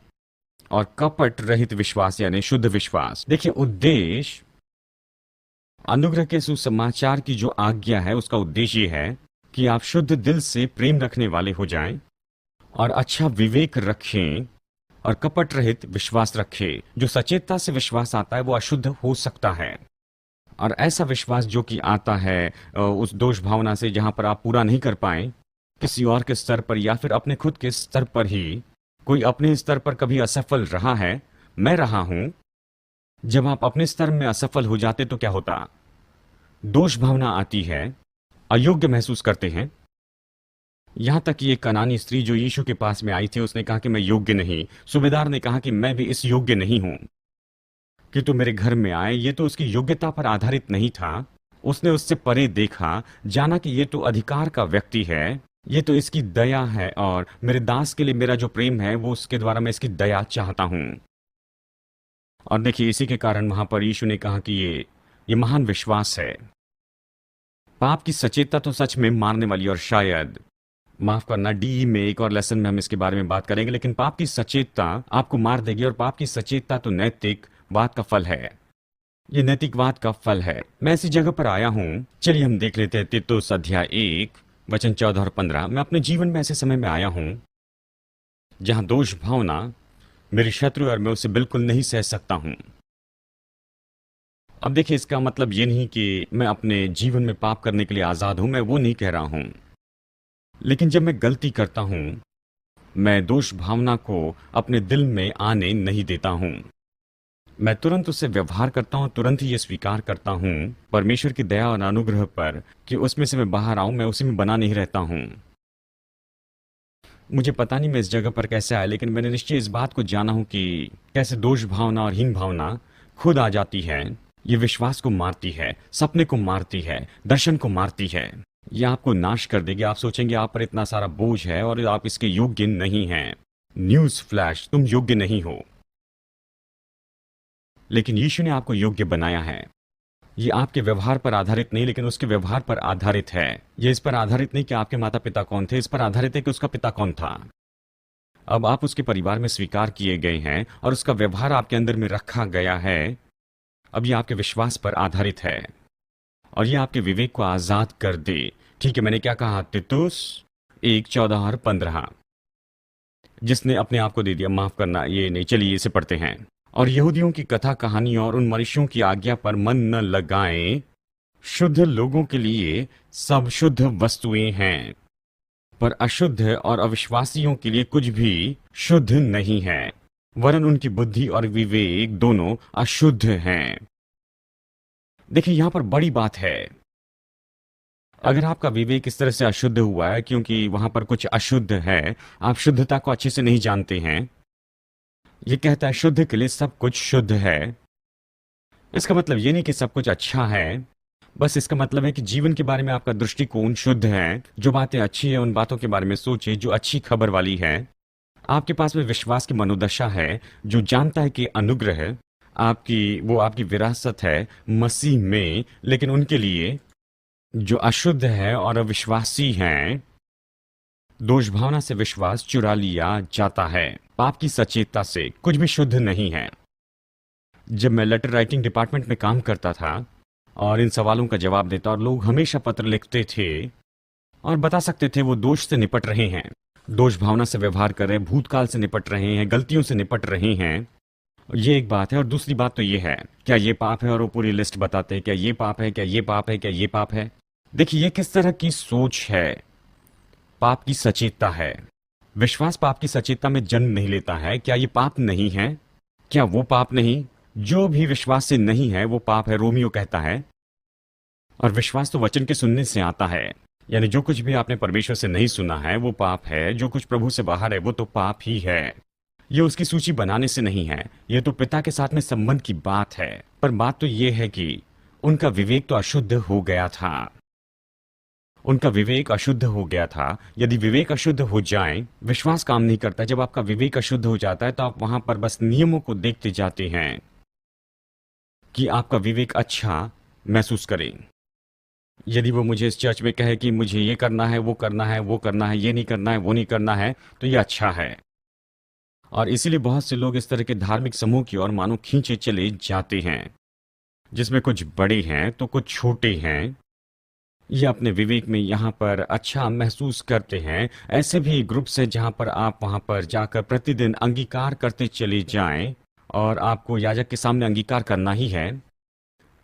और कपट रहित विश्वास यानी शुद्ध विश्वास। देखिए उद्देश्य अनुग्रह के सुसमाचार की जो आज्ञा है उसका उद्देश्य ये है कि आप शुद्ध दिल से प्रेम रखने वाले हो जाएं और अच्छा विवेक रखें और कपट रहित विश्वास रखें। जो सचेतता से विश्वास आता है वो अशुद्ध हो सकता है, और ऐसा विश्वास जो कि आता है उस दोष भावना से जहां पर आप पूरा नहीं कर पाए किसी और के स्तर पर या फिर अपने खुद के स्तर पर ही। कोई अपने स्तर पर कभी असफल रहा है, मैं रहा हूं। जब आप अपने स्तर में असफल हो जाते तो क्या होता? दोष भावना आती है, अयोग्य महसूस करते हैं। यहां तक कि एक कनानी स्त्री जो यीशु के पास में आई थी उसने कहा कि मैं योग्य नहीं। सूबेदार ने कहा कि मैं भी इस योग्य नहीं हूं कि तू मेरे घर में आए। ये तो उसकी योग्यता पर आधारित नहीं था। उसने उससे परे देखा, जाना कि ये तो अधिकार का व्यक्ति है, ये तो इसकी दया है और मेरे दास के लिए मेरा जो प्रेम है वो उसके द्वारा मैं इसकी दया चाहता हूं। और देखिए इसी के कारण वहां पर यीशु ने कहा कि ये महान विश्वास है। पाप की सचेतता तो सच में मारने वाली, और शायद माफ करना डी में एक और लेसन में हम इसके बारे में बात करेंगे, लेकिन पाप की सचेतता आपको मार देगी। और पाप की सचेतता तो नैतिकवाद का फल है, ये नैतिकवाद का फल है। मैं ऐसी जगह पर आया हूं। चलिए हम देख लेते हैं तीतुस अध्याय 1 वचन 14 और 15, मैं अपने जीवन में ऐसे समय में आया हूं जहां दोष भावना मेरी शत्रु है और मैं उसे बिल्कुल नहीं सह सकता हूं। अब देखिए, इसका मतलब ये नहीं कि मैं अपने जीवन में पाप करने के लिए आजाद हूं, मैं वो नहीं कह रहा हूं। लेकिन जब मैं गलती करता हूं, मैं दोष भावना को अपने दिल में आने नहीं देता हूं। मैं तुरंत उससे व्यवहार करता हूं, तुरंत ही ये स्वीकार करता हूं परमेश्वर की दया और अनुग्रह पर कि उसमें से मैं बाहर आऊं, मैं उसी में बना नहीं रहता हूं। मुझे पता नहीं मैं इस जगह पर कैसे आया, लेकिन मैंने निश्चय इस बात को जाना हूं कि कैसे दोष भावना और हीन भावना खुद आ जाती है। ये विश्वास को मारती है, सपने को मारती है, दर्शन को मारती है। ये आपको नाश कर देगी। आप सोचेंगे आप पर इतना सारा बोझ है और आप इसके योग्य नहीं हैं। न्यूज़ फ्लैश, तुम योग्य नहीं हो। लेकिन यीशु ने आपको योग्य बनाया है। ये आपके व्यवहार पर आधारित नहीं, लेकिन उसके व्यवहार पर आधारित है। ये इस पर आधारित नहीं कि आपके माता पिता कौन थे, इस पर आधारित है कि उसका पिता कौन था। अब आप उसके परिवार में स्वीकार किए गए हैं और उसका व्यवहार आपके अंदर में रखा गया है। अब ये आपके विश्वास पर आधारित है और ये आपके विवेक को आजाद कर दे। ठीक है, मैंने क्या कहा? तीतुस 1:14 और 15, जिसने अपने आप को दे दिया। माफ करना, ये नहीं, चलिए इसे पढ़ते हैं। और यहूदियों की कथा कहानी और उन मनुष्यों की आज्ञा पर मन न लगाएं। शुद्ध लोगों के लिए सब शुद्ध वस्तुएं हैं, पर अशुद्ध और अविश्वासियों के लिए कुछ भी शुद्ध नहीं है, वरन उनकी बुद्धि और विवेक दोनों अशुद्ध हैं। देखिए, यहां पर बड़ी बात है। अगर आपका विवेक इस तरह से अशुद्ध हुआ है क्योंकि वहां पर कुछ अशुद्ध है, आप शुद्धता को अच्छे से नहीं जानते हैं। यह कहता है शुद्ध के लिए सब कुछ शुद्ध है। इसका मतलब यह नहीं कि सब कुछ अच्छा है, बस इसका मतलब है कि जीवन के बारे में आपका दृष्टिकोण शुद्ध है। जो बातें अच्छी है उन बातों के बारे में सोचिए जो अच्छी खबर वाली है। आपके पास में विश्वास की मनोदशा है जो जानता है कि अनुग्रह आपकी विरासत है मसीह में। लेकिन उनके लिए जो अशुद्ध है और अविश्वासी हैं, दोष भावना से विश्वास चुरा लिया जाता है। पाप की सचेतता से कुछ भी शुद्ध नहीं है। जब मैं लेटर राइटिंग डिपार्टमेंट में काम करता था और इन सवालों का जवाब देता, और लोग हमेशा पत्र लिखते थे और बता सकते थे वो दोष से निपट रहे हैं, दोष भावना से व्यवहार कर रहे हैं, भूतकाल से निपट रहे हैं, गलतियों से निपट रहे हैं। ये एक बात है। और दूसरी बात तो ये है, क्या ये पाप है, और वो पूरी लिस्ट बताते हैं, क्या ये पाप है, क्या ये पाप है, क्या ये पाप है। देखिए, ये किस तरह की सोच है। पाप की सचेतता है। विश्वास पाप की सचेतता में जन्म नहीं लेता है। क्या ये पाप नहीं है? क्या वो पाप नहीं? जो भी विश्वास से नहीं है वो पाप है, रोमियो कहता है। और विश्वास तो वचन के सुनने से आता है, यानी जो कुछ भी आपने परमेश्वर से नहीं सुना है वो पाप है। जो कुछ प्रभु से बाहर है वो तो पाप ही है। ये उसकी सूची बनाने से नहीं है, ये तो पिता के साथ में संबंध की बात है। पर बात तो ये है कि उनका विवेक तो अशुद्ध हो गया था। उनका विवेक अशुद्ध हो गया था। यदि विवेक अशुद्ध हो जाए, विश्वास काम नहीं करता। जब आपका विवेक अशुद्ध हो जाता है तो आप वहां पर बस नियमों को देखते जाते हैं कि आपका विवेक अच्छा महसूस करे। यदि वो मुझे इस चर्च में कहे कि मुझे ये करना है, वो करना है, वो करना है, ये नहीं करना है, वो नहीं करना है, तो ये अच्छा है। और इसीलिए बहुत से लोग इस तरह के धार्मिक समूह की ओर मानो खींचे चले जाते हैं, जिसमें कुछ बड़े हैं तो कुछ छोटे हैं। ये अपने विवेक में यहाँ पर अच्छा महसूस करते हैं। ऐसे भी ग्रुप्स हैं जहाँ पर आप वहाँ पर जाकर प्रतिदिन अंगीकार करते चले जाएं और आपको याजक के सामने अंगीकार करना ही है।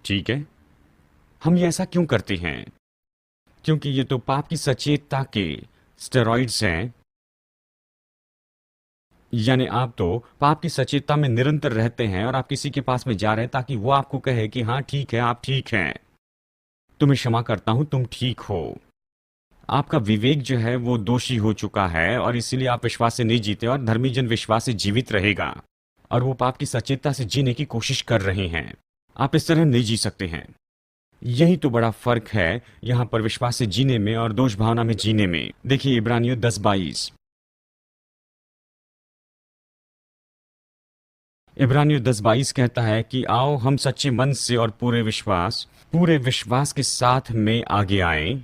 ठीक है, हम ये ऐसा क्यों करते हैं? क्योंकि ये तो पाप की सचेतता के स्टेरॉइड्स हैं। यानी आप तो पाप की सचेतता में निरंतर रहते हैं और आप किसी के पास में जा रहे हैं ताकि वो आपको कहे कि हाँ ठीक है, आप ठीक हैं, तुम्हें क्षमा करता हूं, तुम ठीक हो। आपका विवेक जो है वो दोषी हो चुका है और इसीलिए आप विश्वास से नहीं जीते, और धर्मी जन विश्वास से जीवित रहेगा और वो पाप की सचेतता से जीने की कोशिश कर रहे हैं। आप इस तरह नहीं जी सकते हैं। यही तो बड़ा फर्क है यहां पर विश्वास से जीने में और दोष भावना में जीने में। देखिए इब्रानियों 10:22, इब्रानियों 10:22 कहता है कि आओ हम सच्चे मन से और पूरे विश्वास के साथ में आगे आएं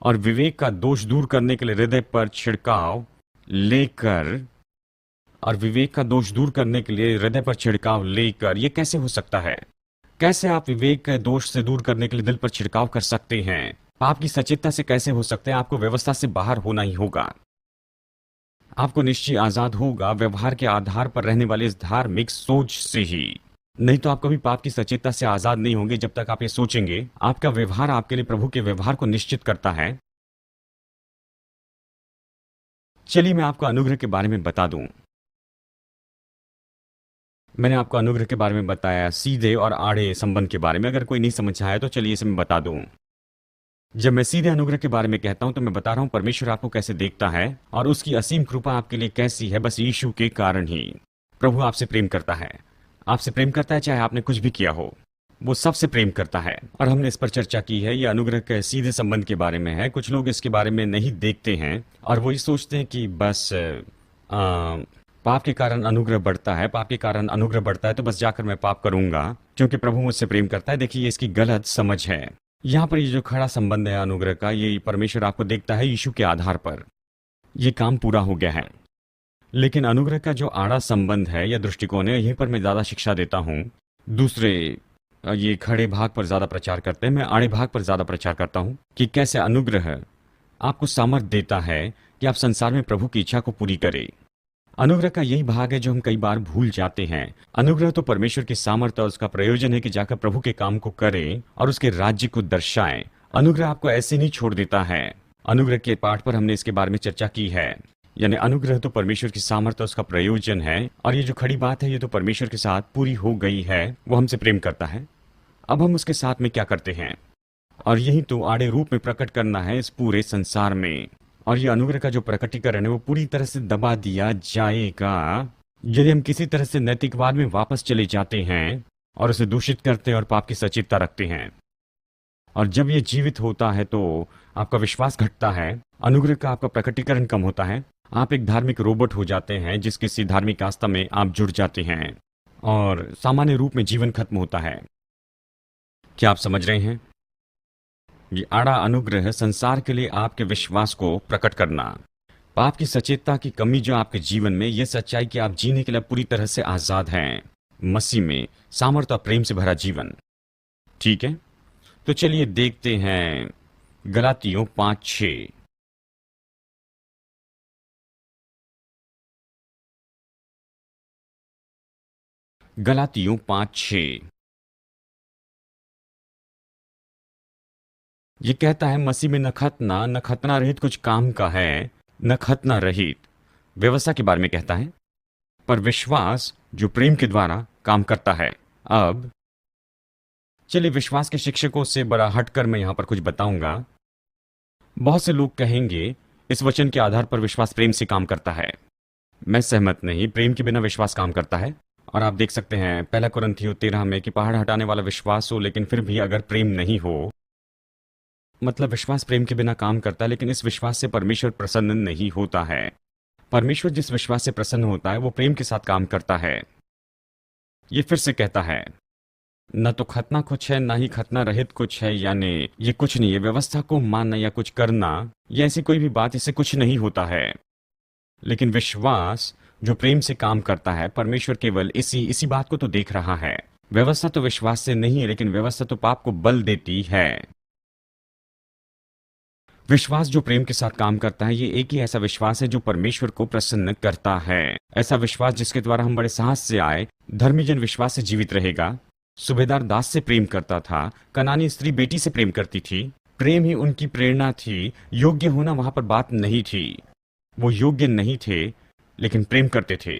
और विवेक का दोष दूर करने के लिए हृदय पर छिड़काव लेकर ये कैसे हो सकता है? कैसे आप विवेक के दोष से दूर करने के लिए दिल पर छिड़काव कर सकते हैं? पाप की सचेतता से कैसे हो सकते हैं? आपको व्यवस्था से बाहर होना ही होगा। आपको निश्चय आजाद होगा व्यवहार के आधार पर रहने वाले इस धार्मिक सोच से ही। नहीं तो आप कभी पाप की सचेतता से आजाद नहीं होंगे जब तक आप ये सोचेंगे। आपका व्यवहार आपके लिए प्रभु के व्यवहार को निश्चित करता है। चलिए मैं आपको अनुग्रह के बारे में बता दूं। मैंने आपको अनुग्रह के बारे में बताया, सीधे और आड़े संबंध के बारे में। अगर कोई नहीं समझ आया तो चलिए इसे मैं बता दूं। जब मैं सीधे अनुग्रह के बारे में कहता हूं तो मैं बता रहा हूं परमेश्वर आपको कैसे देखता है और उसकी असीम कृपा आपके लिए कैसी है, बस यीशु के कारण ही। प्रभु आपसे प्रेम करता है, आपसे प्रेम करता है चाहे आपने कुछ भी किया हो। वो सबसे प्रेम करता है और हमने इस पर चर्चा की है। ये अनुग्रह के सीधे संबंध के बारे में है। कुछ लोग इसके बारे में नहीं देखते हैं और वो ये सोचते हैं कि बस पाप के कारण अनुग्रह बढ़ता है, पाप के कारण अनुग्रह बढ़ता है तो बस जाकर मैं पाप करूंगा क्योंकि प्रभु मुझसे प्रेम करता है। देखिए ये इसकी गलत समझ है। यहाँ पर ये जो खड़ा संबंध है अनुग्रह का, ये परमेश्वर आपको देखता है यीशु के आधार पर। ये काम पूरा हो गया है। लेकिन अनुग्रह का जो आड़ा संबंध है या दृष्टिकोण है, यहीं पर मैं ज्यादा शिक्षा देता हूँ। दूसरे ये खड़े भाग पर ज्यादा प्रचार करते हैं, मैं आड़े भाग पर ज्यादा प्रचार करता हूँ कि कैसे अनुग्रह आपको सामर्थ्य देता है कि आप संसार में प्रभु की इच्छा को पूरी करें। अनुग्रह का यही भाग है जो हम कई बार भूल जाते हैं। अनुग्रह तो परमेश्वर की सामर्थ्य और उसका प्रयोजन है कि जाकर प्रभु के काम को करें और उसके राज्य को दर्शाएं। अनुग्रह आपको ऐसे नहीं छोड़ देता है। अनुग्रह के पाठ पर हमने इसके बारे में चर्चा की है। यानी अनुग्रह तो परमेश्वर की सामर्थ्य और उसका प्रयोजन है और ये जो खड़ी बात है ये तो परमेश्वर के साथ पूरी हो गई है। वो हमसे प्रेम करता है। अब हम उसके साथ में क्या करते हैं और यही तो आड़े रूप में प्रकट करना है इस पूरे संसार में। और ये अनुग्रह का जो प्रकटीकरण है वो पूरी तरह से दबा दिया जाएगा यदि हम किसी तरह से नैतिकवाद में वापस चले जाते हैं और उसे दूषित करते हैं और पाप की सचेतता रखते हैं। और जब ये जीवित होता है तो आपका विश्वास घटता है, अनुग्रह का आपका प्रकटीकरण कम होता है। आप एक धार्मिक रोबोट हो जाते हैं जिस किसी धार्मिक आस्था में आप जुड़ जाते हैं और सामान्य रूप में जीवन खत्म होता है। क्या आप समझ रहे हैं? ये आड़ा अनुग्रह संसार के लिए आपके विश्वास को प्रकट करना, पाप की सचेतता की कमी जो आपके जीवन में, यह सच्चाई कि आप जीने के लिए पूरी तरह से आजाद हैं, मसीह में सामर्थ्य और प्रेम से भरा जीवन। ठीक है, तो चलिए देखते हैं गलातियों 5:6। गलातियों 5:6 ये कहता है मसीह में न खतना रहित कुछ काम का है, न खतना रहित। व्यवस्था के बारे में कहता है, पर विश्वास जो प्रेम के द्वारा काम करता है। अब चलिए विश्वास के शिक्षकों से बड़ा हटकर मैं यहां पर कुछ बताऊंगा। बहुत से लोग कहेंगे इस वचन के आधार पर विश्वास प्रेम से काम करता है। मैं सहमत नहीं। प्रेम के बिना विश्वास काम करता है। और आप देख सकते हैं 1 कुरिन्थियों 13 में कि पहाड़ हटाने वाला विश्वास हो लेकिन फिर भी अगर प्रेम नहीं हो, मतलब विश्वास प्रेम के बिना काम करता है लेकिन इस विश्वास से परमेश्वर प्रसन्न नहीं होता है। परमेश्वर जिस विश्वास से प्रसन्न होता है वो प्रेम के साथ काम करता है। ये फिर से कहता है न तो खतना कुछ है ना ही खतना रहित कुछ है, यानी ये कुछ नहीं है। व्यवस्था को मानना या कुछ करना या ऐसी कोई भी बात, इससे कुछ नहीं होता है। लेकिन विश्वास जो प्रेम से काम करता है, परमेश्वर केवल इसी बात को तो देख रहा है। व्यवस्था तो विश्वास से नहीं है लेकिन व्यवस्था तो पाप को बल देती है। विश्वास जो प्रेम के साथ काम करता है, ये एक ही ऐसा विश्वास है जो परमेश्वर को प्रसन्न करता है। ऐसा विश्वास जिसके द्वारा हम बड़े साहस से आए। धर्मी जन विश्वास से जीवित रहेगा। सूबेदार दास से प्रेम करता था, कनानी स्त्री बेटी से प्रेम करती थी। प्रेम ही उनकी प्रेरणा थी। योग्य होना वहां पर बात नहीं थी। वो योग्य नहीं थे लेकिन प्रेम करते थे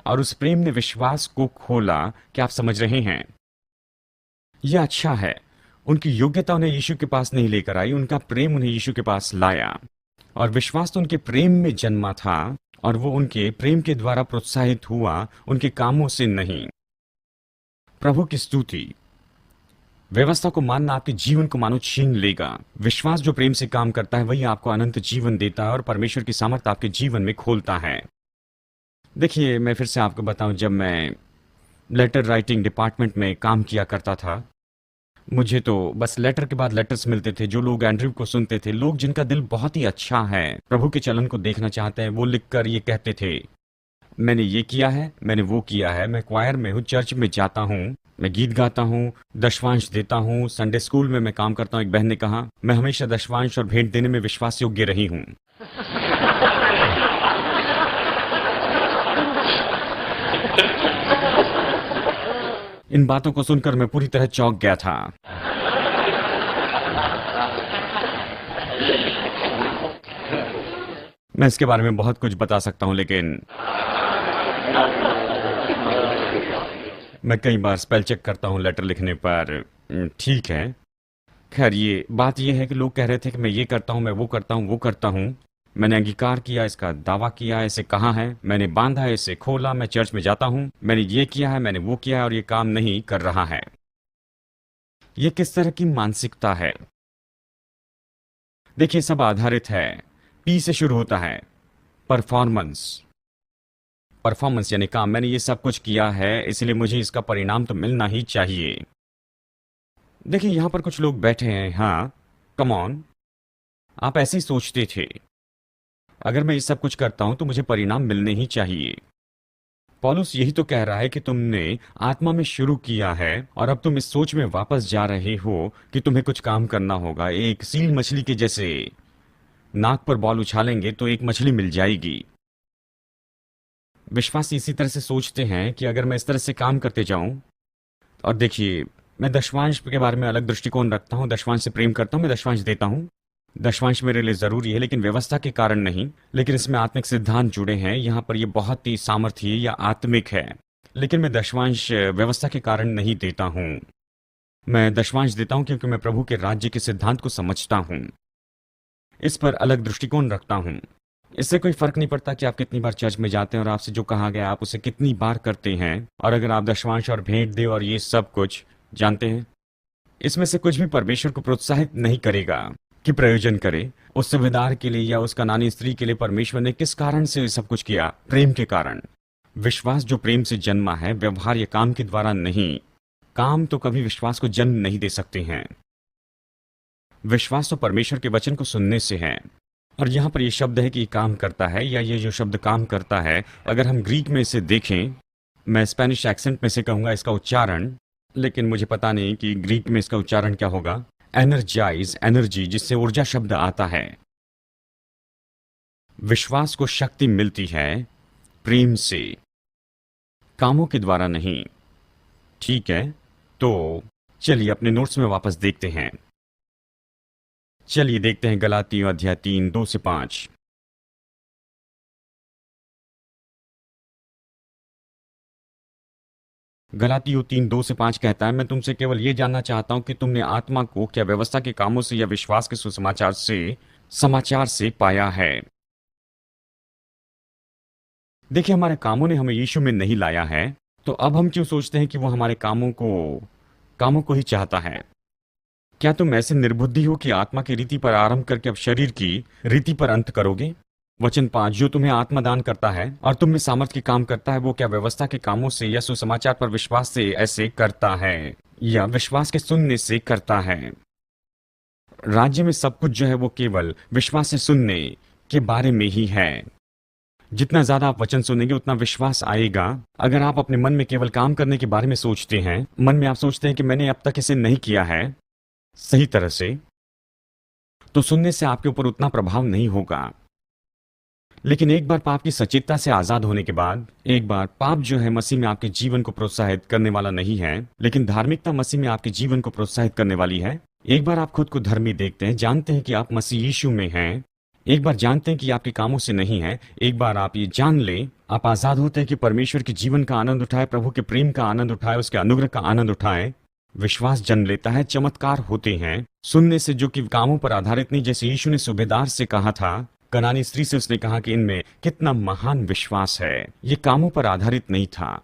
और उस प्रेम ने विश्वास को खोला। क्या आप समझ रहे हैं? यह अच्छा है। उनकी योग्यता उन्हें यीशु के पास नहीं लेकर आई, उनका प्रेम उन्हें यीशु के पास लाया। और विश्वास तो उनके प्रेम में जन्मा था और वो उनके प्रेम के द्वारा प्रोत्साहित हुआ, उनके कामों से नहीं। प्रभु की स्तुति। व्यवस्था को मानना आपके जीवन को मानो छीन लेगा। विश्वास जो प्रेम से काम करता है वही आपको अनंत जीवन देता है और परमेश्वर की सामर्थ्य आपके जीवन में खोलता है। देखिए मैं फिर से आपको बताऊं, जब मैं लेटर राइटिंग डिपार्टमेंट में काम किया करता था, मुझे तो बस लेटर के बाद लेटर्स मिलते थे। जो लोग एंड्रयू को सुनते थे, लोग जिनका दिल बहुत ही अच्छा है, प्रभु के चलन को देखना चाहते हैं, वो लिखकर ये कहते थे मैंने ये किया है, मैंने वो किया है, मैं क्वायर में हूँ, चर्च में जाता हूँ, मैं गीत गाता हूँ, दशवांश देता हूँ, संडे स्कूल में मैं काम करता हूँ। एक बहन ने कहा, मैं हमेशा दशवांश और भेंट देने में विश्वास योग्य रही हूँ। इन बातों को सुनकर मैं पूरी तरह चौंक गया था। मैं इसके बारे में बहुत कुछ बता सकता हूं, लेकिन मैं कई बार स्पेल चेक करता हूं लेटर लिखने पर। ठीक है। खैर, ये बात ये है कि लोग कह रहे थे कि मैं ये करता हूं, मैं वो करता हूं, वो करता हूं। मैंने अंगीकार किया, इसका दावा किया, इसे कहा है, मैंने बांधा है, इसे खोला, मैं चर्च में जाता हूं, मैंने ये किया है, मैंने वो किया है, और ये काम नहीं कर रहा है। ये किस तरह की मानसिकता है? देखिए, सब आधारित है, पी से शुरू होता है, परफॉर्मेंस। परफॉर्मेंस यानी काम। मैंने ये सब कुछ किया है, इसलिए मुझे इसका परिणाम तो मिलना ही चाहिए। देखिए, यहां पर कुछ लोग बैठे हैं। हाँ, कम ऑन, आप ऐसे ही सोचते थे। अगर मैं ये सब कुछ करता हूं तो मुझे परिणाम मिलने ही चाहिए। पौलुस यही तो कह रहा है कि तुमने आत्मा में शुरू किया है और अब तुम इस सोच में वापस जा रहे हो कि तुम्हें कुछ काम करना होगा। एक सील मछली के जैसे नाक पर बॉल उछालेंगे तो एक मछली मिल जाएगी। विश्वासी इसी तरह से सोचते हैं कि अगर मैं इस तरह से काम करते जाऊं। और देखिए, मैं दशवांश के बारे में अलग दृष्टिकोण रखता हूं, दशवांश से प्रेम करता हूं, मैं दशवांश देता हूं। दशवांश मेरे लिए जरूरी है, लेकिन व्यवस्था के कारण नहीं। लेकिन इसमें आत्मिक सिद्धांत जुड़े हैं। यहां पर यह बहुत ही सामर्थ्य या आत्मिक है। लेकिन मैं दशवांश व्यवस्था के कारण नहीं देता हूं। मैं दशवांश देता हूं क्योंकि मैं प्रभु के राज्य के सिद्धांत को समझता हूं। इस पर अलग दृष्टिकोण रखता हूं। इससे कोई फर्क नहीं पड़ता कि आप कितनी बार चर्च में जाते हैं और आपसे जो कहा गया आप उसे कितनी बार करते हैं। और अगर आप दशवांश और भेंट दे और ये सब कुछ, जानते हैं, इसमें से कुछ भी परमेश्वर को प्रोत्साहित नहीं करेगा कि प्रयोजन करे। उस सुबेदार के लिए या उस कनानी स्त्री के लिए परमेश्वर ने किस कारण से सब कुछ किया? प्रेम के कारण। विश्वास जो प्रेम से जन्मा है, व्यवहार या काम के द्वारा नहीं। काम तो कभी विश्वास को जन्म नहीं दे सकते हैं। विश्वास तो परमेश्वर के वचन को सुनने से है। और यहां पर यह शब्द है कि काम करता है, या ये जो शब्द काम करता है, अगर हम ग्रीक में इसे देखें, मैं स्पेनिश एक्सेंट में से कहूंगा इसका उच्चारण, लेकिन मुझे पता नहीं कि ग्रीक में इसका उच्चारण क्या होगा। एनर्जाइज, एनर्जी, जिससे ऊर्जा शब्द आता है। विश्वास को शक्ति मिलती है प्रेम से, कामों के द्वारा नहीं। ठीक है, तो चलिए अपने नोट्स में वापस देखते हैं। चलिए देखते हैं गलातियों अध्याय 3, 2 से 5। गलातियों 3, 2 से 5 कहता है, मैं तुमसे केवल यह जानना चाहता हूं कि तुमने आत्मा को क्या व्यवस्था के कामों से या विश्वास के सुसमाचार से पाया है। देखिए, हमारे कामों ने हमें यीशु में नहीं लाया है, तो अब हम क्यों सोचते हैं कि वो हमारे कामों को ही चाहता है? क्या तुम ऐसे निर्बुद्धि हो कि आत्मा की रीति पर आरंभ करके अब शरीर की रीति पर अंत करोगे? वचन 5, जो तुम्हें आत्मा दान करता है और तुम में सामर्थ के काम करता है, वो क्या व्यवस्था के कामों से या सुसमाचार पर विश्वास से ऐसे करता है, या विश्वास के सुनने से करता है? राज्य में सब कुछ जो है वो केवल विश्वास से सुनने के बारे में ही है। जितना ज्यादा आप वचन सुनेंगे उतना विश्वास आएगा। अगर आप अपने मन में केवल काम करने के बारे में सोचते हैं, मन में आप सोचते हैं कि मैंने अब तक इसे नहीं किया है सही तरह से, तो सुनने से आपके ऊपर उतना प्रभाव नहीं होगा। लेकिन एक बार पाप की सचेतता से आजाद होने के बाद, एक बार पाप जो है मसीह में आपके जीवन को प्रोत्साहित करने वाला नहीं है, लेकिन धार्मिकता मसीह में आपके जीवन को प्रोत्साहित करने वाली है। एक बार आप खुद को धर्मी देखते हैं, जानते हैं कि आप मसीह यीशु में हैं, एक बार जानते हैं कि आपके कामों से नहीं है, एक बार आप ये जान ले, आप आजाद होते हैं कि परमेश्वर के जीवन का आनंद उठाए, प्रभु के प्रेम का आनंद उठाए, उसके अनुग्रह का आनंद उठाए। विश्वास जन्म लेता है, चमत्कार होते हैं सुनने से, जो कि कामों पर आधारित नहीं। जैसे यीशु ने सूबेदार से कहा था, कनानी स्त्री से उसने कहा कि इनमें कितना महान विश्वास है। ये कामों पर आधारित नहीं था।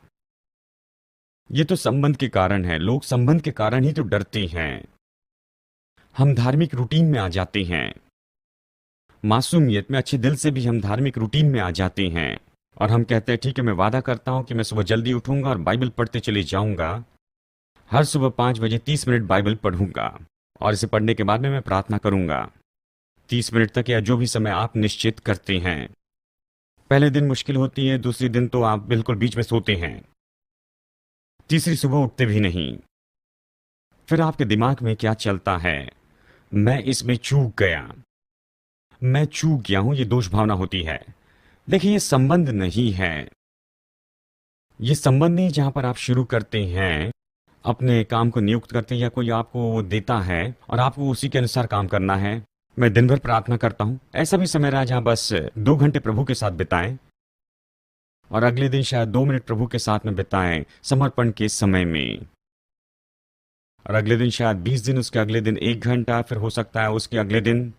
ये तो संबंध के कारण है। लोग संबंध के कारण ही तो डरते हैं। हम धार्मिक रूटीन में आ जाते हैं, मासूमियत में, अच्छे दिल से भी हम धार्मिक रूटीन में आ जाते हैं, और हम कहते हैं ठीक है, मैं वादा करता हूं कि मैं सुबह जल्दी उठूंगा और बाइबल पढ़ते चले जाऊंगा। हर सुबह 5 बजे 30 मिनट बाइबल पढ़ूंगा, और इसे पढ़ने के बाद में मैं प्रार्थना करूंगा 30 मिनट तक, या जो भी समय आप निश्चित करते हैं। पहले दिन मुश्किल होती है, दूसरे दिन तो आप बिल्कुल बीच में सोते हैं। तीसरी सुबह उठते भी नहीं। फिर आपके दिमाग में क्या चलता है? मैं इसमें चूक गया, मैं चूक गया हूं, ये दोष भावना होती है। देखिए, ये संबंध नहीं है। ये संबंध नहीं जहां पर आप शुरू करते हैं, अपने काम को नियुक्त करते हैं या कोई आपको वो देता है और आपको उसी के अनुसार काम करना है। मैं दिन भर प्रार्थना करता हूं, ऐसा भी समय रहा जहां बस 2 घंटे प्रभु के साथ बिताएं और अगले दिन शायद 2 मिनट प्रभु के साथ में बिताएं समर्पण के समय में, और अगले दिन शायद 20 दिन, उसके अगले दिन 1 घंटा, फिर हो सकता है उसके अगले दिन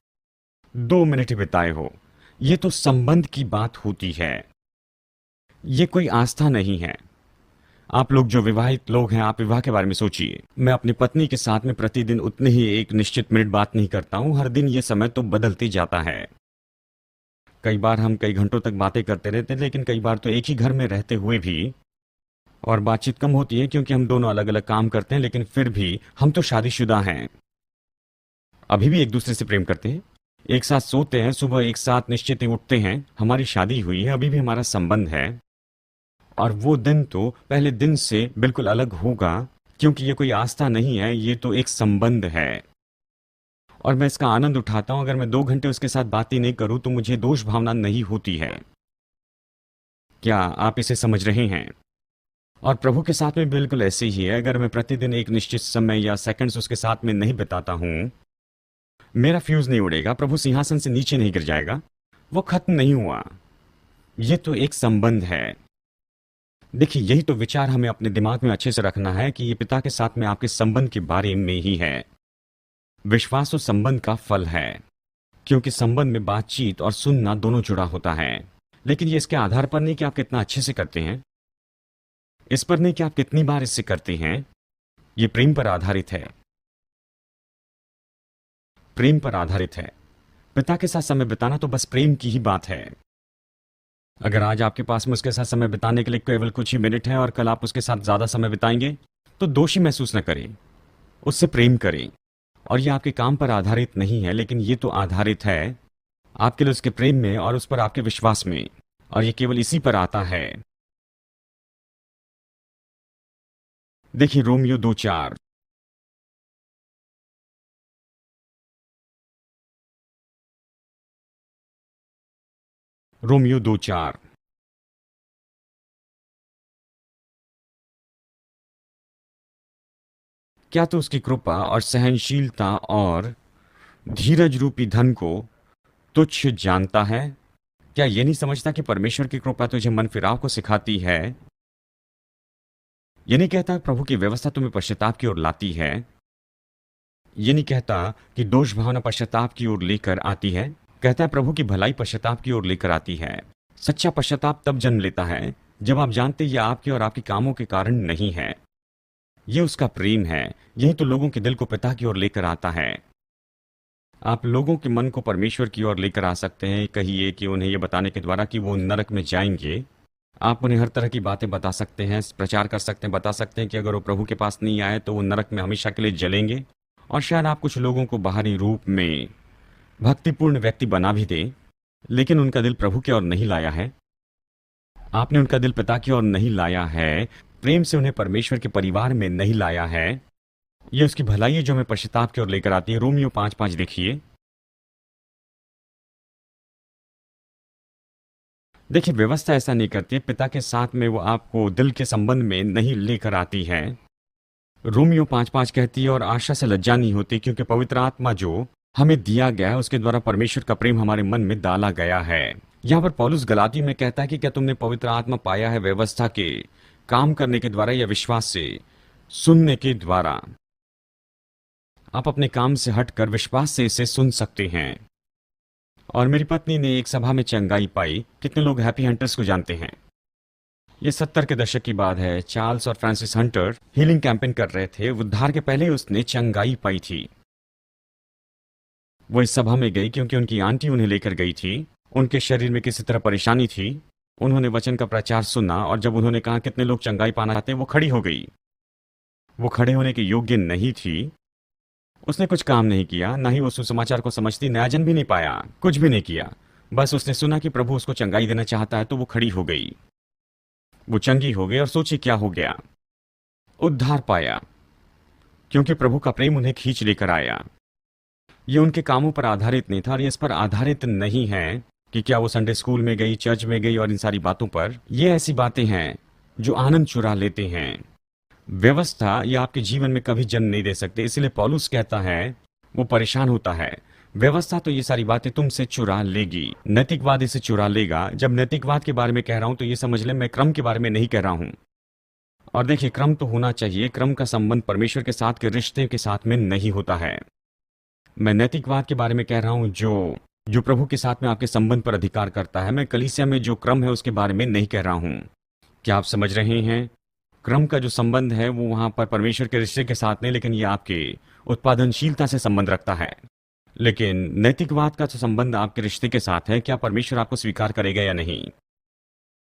2 मिनट ही बिताए हो। ये तो संबंध की बात होती है, ये कोई आस्था नहीं है। आप लोग जो विवाहित लोग हैं, आप विवाह के बारे में सोचिए। मैं अपनी पत्नी के साथ में प्रतिदिन उतनी ही एक निश्चित मिनट बात नहीं करता हूं, हर दिन ये समय तो बदलते जाता है। कई बार हम कई घंटों तक बातें करते रहते हैं, लेकिन कई बार तो एक ही घर में रहते हुए भी और बातचीत कम होती है क्योंकि हम दोनों अलग अलग काम करते हैं, लेकिन फिर भी हम तो शादीशुदा हैं, अभी भी एक दूसरे से प्रेम करते हैं, एक साथ सोते हैं, सुबह एक साथ निश्चित ही उठते हैं, हमारी शादी हुई है, अभी भी हमारा संबंध है। और वो दिन तो पहले दिन से बिल्कुल अलग होगा, क्योंकि ये कोई आस्था नहीं है, ये तो एक संबंध है। और मैं इसका आनंद उठाता हूं। अगर मैं 2 घंटे उसके साथ बात ही नहीं करूं तो मुझे दोष भावना नहीं होती है। क्या आप इसे समझ रहे हैं? और प्रभु के साथ में बिल्कुल ऐसे ही है। अगर मैं प्रतिदिन एक निश्चित समय या सेकंड्स उसके साथ में नहीं बिताता हूं, मेरा फ्यूज नहीं उड़ेगा, प्रभु सिंहासन से नीचे नहीं गिर जाएगा, वो खत्म नहीं हुआ। ये तो एक संबंध है। देखिए, यही तो विचार हमें अपने दिमाग में अच्छे से रखना है कि ये पिता के साथ में आपके संबंध के बारे में ही है। विश्वास और संबंध का फल है, क्योंकि संबंध में बातचीत और सुनना दोनों जुड़ा होता है। लेकिन ये इसके आधार पर नहीं कि आप कितना अच्छे से करते हैं, इस पर नहीं कि आप कितनी बार इससे करते हैं। ये प्रेम पर आधारित है, प्रेम पर आधारित है। पिता के साथ समय बिताना तो बस प्रेम की ही बात है। अगर आज आपके पास में उसके साथ समय बिताने के लिए केवल कुछ ही मिनट है और कल आप उसके साथ ज्यादा समय बिताएंगे, तो दोषी महसूस न करें, उससे प्रेम करें। और ये आपके काम पर आधारित नहीं है, लेकिन ये तो आधारित है आपके लिए उसके प्रेम में और उस पर आपके विश्वास में, और ये केवल इसी पर आता है। देखिए, रोमियो 2:4। रोमियो 2:4। क्या तो उसकी कृपा और सहनशीलता और धीरज रूपी धन को तुच्छ जानता है? क्या ये नहीं समझता कि परमेश्वर की कृपा तुझे मन फिराव को सिखाती है? ये नहीं कहता प्रभु की व्यवस्था तुम्हें पश्चाताप की ओर लाती है। ये नहीं कहता कि दोष भावना पश्चाताप की ओर लेकर आती है। कहता है प्रभु की भलाई पश्चाताप की ओर लेकर आती है। सच्चा पश्चाताप तब जन्म लेता है जब आप जानते ये आपके और आपके कामों के कारण नहीं है, ये उसका प्रेम है। यही तो लोगों के दिल को पिता की ओर लेकर आता है। आप लोगों के मन को परमेश्वर की ओर लेकर आ सकते हैं। कहिए कि उन्हें यह बताने के द्वारा कि वो नरक में जाएंगे। आप उन्हें हर तरह की बातें बता सकते हैं, प्रचार कर सकते हैं, बता सकते हैं कि अगर वो प्रभु के पास नहीं आए तो वो नरक में हमेशा के लिए जलेंगे। और शायद आप कुछ लोगों को बाहरी रूप में भक्तिपूर्ण व्यक्ति बना भी दें, लेकिन उनका दिल प्रभु की ओर नहीं लाया है। आपने उनका दिल पिता की ओर नहीं लाया है, प्रेम से उन्हें परमेश्वर के परिवार में नहीं लाया है। यह उसकी भलाई है जो हमें पश्चाताप की ओर लेकर आती है। रोमियो 5:5 देखिए। देखिए, व्यवस्था ऐसा नहीं करती है। पिता के साथ में वो आपको दिल के संबंध में नहीं लेकर आती है। रोमियो 5:5 कहती है, और आशा से लज्जा नहीं होती, क्योंकि पवित्र आत्मा जो हमें दिया गया है उसके द्वारा परमेश्वर का प्रेम हमारे मन में डाला गया है। यहाँ पर पौलुस गलाती में कहता है कि क्या तुमने पवित्र आत्मा पाया है व्यवस्था के काम करने के द्वारा या विश्वास से सुनने के द्वारा? आप अपने काम से हटकर विश्वास से इसे सुन सकते हैं। और मेरी पत्नी ने एक सभा में चंगाई पाई। कितने लोग हैप्पी हंटर्स को जानते हैं? ये 70 के दशक की बात है। चार्ल्स और फ्रांसिस हंटर हीलिंग कैंपेन कर रहे थे। उद्धार के पहले उसने चंगाई पाई थी। वो इस सभा में गई क्योंकि उनकी आंटी उन्हें लेकर गई थी। उनके शरीर में किसी तरह परेशानी थी। उन्होंने वचन का प्रचार सुना और जब उन्होंने कहा कितने लोग चंगाई पाना चाहते हैं, वो खड़ी हो गई। वो खड़े होने के योग्य नहीं थी। उसने कुछ काम नहीं किया, ना ही वो सुसमाचार को समझती, न्यायजन भी नहीं पाया, कुछ भी नहीं किया। बस उसने सुना कि प्रभु उसको चंगाई देना चाहता है, तो वो खड़ी हो गई। वो चंगी हो गई और सोची क्या हो गया। उद्धार पाया, क्योंकि प्रभु का प्रेम उन्हें खींच लेकर आया। ये उनके कामों पर आधारित नहीं था, और ये इस पर आधारित नहीं है कि क्या वो संडे स्कूल में गई, चर्च में गई और इन सारी बातों पर। ये ऐसी बातें हैं जो आनंद चुरा लेते हैं। व्यवस्था ये आपके जीवन में कभी जन्म नहीं दे सकते, इसलिए पौलुस कहता है, वो परेशान होता है, व्यवस्था तो ये सारी बातें तुमसे चुरा लेगी, नैतिकवाद इसे चुरा लेगा। जब नैतिकवाद के बारे में कह रहा हूं तो ये समझ ले मैं क्रम के बारे में नहीं कह रहा हूं। और देखिए, क्रम तो होना चाहिए, क्रम का संबंध परमेश्वर के साथ के रिश्ते के साथ में नहीं होता है। मैं नैतिकवाद के बारे में कह रहा हूं जो जो प्रभु के साथ में आपके संबंध पर अधिकार करता है। मैं कलीसिया में जो क्रम है उसके बारे में नहीं कह रहा हूं। क्या आप समझ रहे हैं? क्रम का जो संबंध है वो वहां पर परमेश्वर के रिश्ते के साथ नहीं, लेकिन ये आपके उत्पादनशीलता से संबंध रखता है। लेकिन नैतिकवाद का जो संबंध आपके रिश्ते के साथ है, क्या परमेश्वर आपको स्वीकार करेगा या नहीं।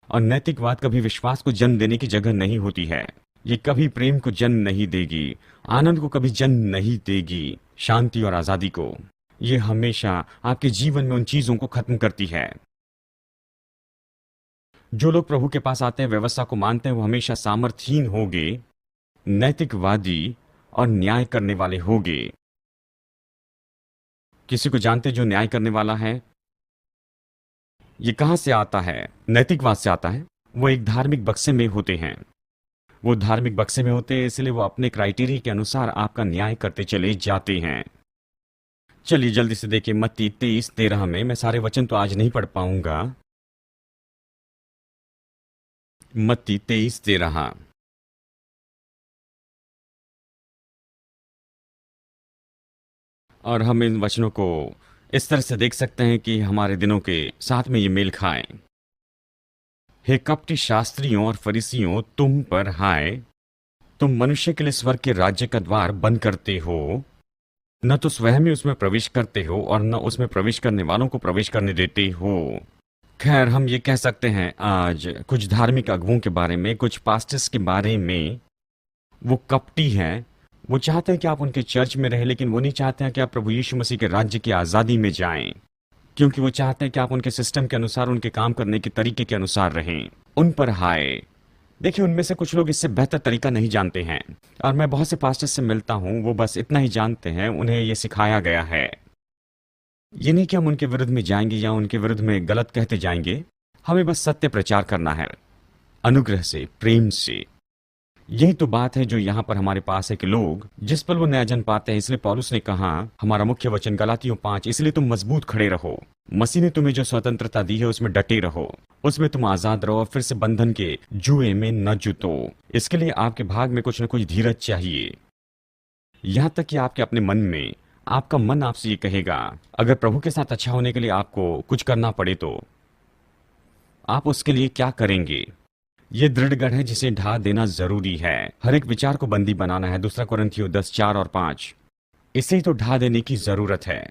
और नैतिकवाद कभी विश्वास को जन्म देने की जगह नहीं होती है। ये कभी प्रेम को जन्म नहीं देगी, आनंद को कभी जन्म नहीं देगी, शांति और आजादी को। ये हमेशा आपके जीवन में उन चीजों को खत्म करती है। जो लोग प्रभु के पास आते हैं, व्यवस्था को मानते हैं, वो हमेशा सामर्थहीन होंगे, नैतिकवादी और न्याय करने वाले होंगे। किसी को जानते जो न्याय करने वाला है? ये कहां से आता है? नैतिकवाद से आता है। वो एक धार्मिक बक्से में होते हैं। वो धार्मिक बक्से में होते हैं, इसलिए वो अपने क्राइटेरिया के अनुसार आपका न्याय करते चले जाते हैं। चलिए जल्दी से देखिए मत्ती 23:13 में। मैं सारे वचन तो आज नहीं पढ़ पाऊंगा। मत्ती 23:13। और हम इन वचनों को इस तरह से देख सकते हैं कि हमारे दिनों के साथ में ये मेल खाएं। हे कपटी शास्त्रियों और फरीसियों, तुम पर हाय, तुम मनुष्य के लिए स्वर्ग के राज्य का द्वार बंद करते हो, न तो स्वयं ही उसमें प्रवेश करते हो और न उसमें प्रवेश करने वालों को प्रवेश करने देते हो। खैर, हम ये कह सकते हैं आज कुछ धार्मिक अगुवों के बारे में, कुछ पास्टर्स के बारे में, वो कपटी हैं। वो चाहते हैं कि आप उनके चर्च में रहें, लेकिन वो नहीं चाहते हैं कि आप प्रभु यीशु मसीह के राज्य की आज़ादी में जाएं, क्योंकि वो चाहते हैं कि आप उनके सिस्टम के अनुसार, उनके काम करने के तरीके के अनुसार रहें। उन पर हाय। देखिए, उनमें से कुछ लोग इससे बेहतर तरीका नहीं जानते हैं, और मैं बहुत से पास्टर्स से मिलता हूं, वो बस इतना ही जानते हैं, उन्हें ये सिखाया गया है। ये नहीं कि हम उनके विरुद्ध में जाएंगे या उनके विरुद्ध में गलत कहते जाएंगे, हमें बस सत्य प्रचार करना है, अनुग्रह से, प्रेम से। यही तो बात है जो यहाँ पर हमारे पास है कि लोग जिस पल वो नया जन्म पाते हैं, इसलिए पौलुस ने कहा, हमारा मुख्य वचन गलातियों 5, इसलिए तुम मजबूत खड़े रहो, मसीह ने तुम्हें जो स्वतंत्रता दी है उसमें डटे रहो, उसमें तुम आजाद रहो, और फिर से बंधन के जुए में न जुतो। इसके लिए आपके भाग में कुछ न कुछ धीरज चाहिए, यहां तक कि आपके अपने मन में, आपका मन आपसे ये कहेगा, अगर प्रभु के साथ अच्छा होने के लिए आपको कुछ करना पड़े तो आप उसके लिए क्या करेंगे। ये दृढ़ गढ़ है जिसे ढा देना जरूरी है। हर एक विचार को बंदी बनाना है। 2 कुरिन्थियों 10:4 और 5। इसे ही तो ढा देने की जरूरत है।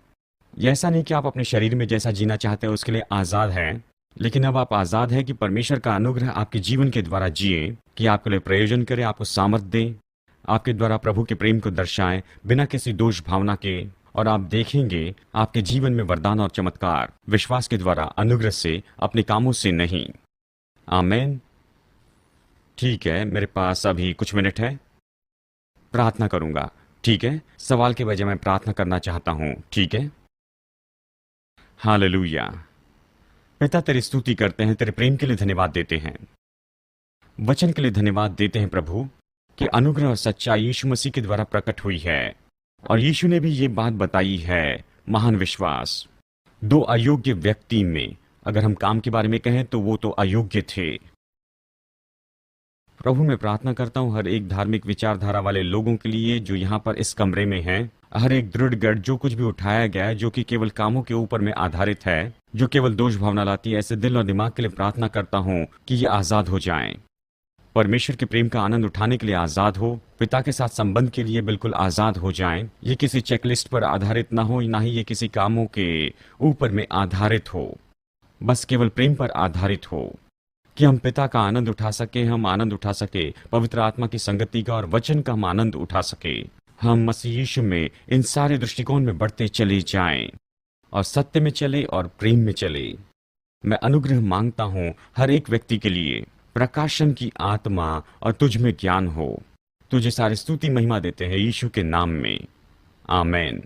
ये ऐसा नहीं कि आप अपने शरीर में जैसा जीना चाहते हैं उसके लिए आजाद हैं, लेकिन अब आप आजाद हैं कि परमेश्वर का अनुग्रह आपके जीवन के द्वारा जिए, कि आपके लिए प्रयोजन करे, आपको सामर्थ दे, आपके द्वारा प्रभु के प्रेम को दर्शाएं बिना किसी दोष भावना के। और आप देखेंगे आपके जीवन में वरदान और चमत्कार विश्वास के द्वारा, अनुग्रह से, अपने कामों से नहीं। आमीन। ठीक है, मेरे पास अभी कुछ मिनट है, प्रार्थना करूंगा। ठीक है, सवाल के बजाय मैं प्रार्थना करना चाहता हूं। ठीक है। हालेलुया। पिता, तेरी स्तुति करते हैं, तेरे प्रेम के लिए धन्यवाद देते हैं, वचन के लिए धन्यवाद देते हैं प्रभु, कि अनुग्रह और सच्चाई यीशु मसीह के द्वारा प्रकट हुई है। और यीशु ने भी ये बात बताई है, महान विश्वास। 2 अयोग्य व्यक्ति में, अगर हम काम के बारे में कहें तो वो तो अयोग्य थे। प्रभु, मैं प्रार्थना करता हूं हर एक धार्मिक विचारधारा वाले लोगों के लिए जो यहाँ पर इस कमरे में हैं, हर एक दृढ़ गढ़ जो कुछ भी उठाया गया है, जो कि केवल कामों के ऊपर में आधारित है, जो केवल दोष भावना लाती है, ऐसे दिल और दिमाग के लिए प्रार्थना करता हूं कि ये आजाद हो जाएं, परमेश्वर के प्रेम का आनंद उठाने के लिए आजाद हो, पिता के साथ संबंध के लिए बिल्कुल आजाद हो जाएं। ये किसी चेकलिस्ट पर आधारित ना हो, ना ही ये किसी कामों के ऊपर में आधारित हो, बस केवल प्रेम पर आधारित हो, कि हम पिता का आनंद उठा सके, हम आनंद उठा सके पवित्र आत्मा की संगति का, और वचन का हम आनंद उठा सके। हम मसीह यीशु में इन सारे दृष्टिकोण में बढ़ते चले जाएं, और सत्य में चले और प्रेम में चले। मैं अनुग्रह मांगता हूं हर एक व्यक्ति के लिए, प्रकाशन की आत्मा और तुझ में ज्ञान हो, तुझे सारी स्तुति महिमा देते हैं यीशु के नाम में, आमेन।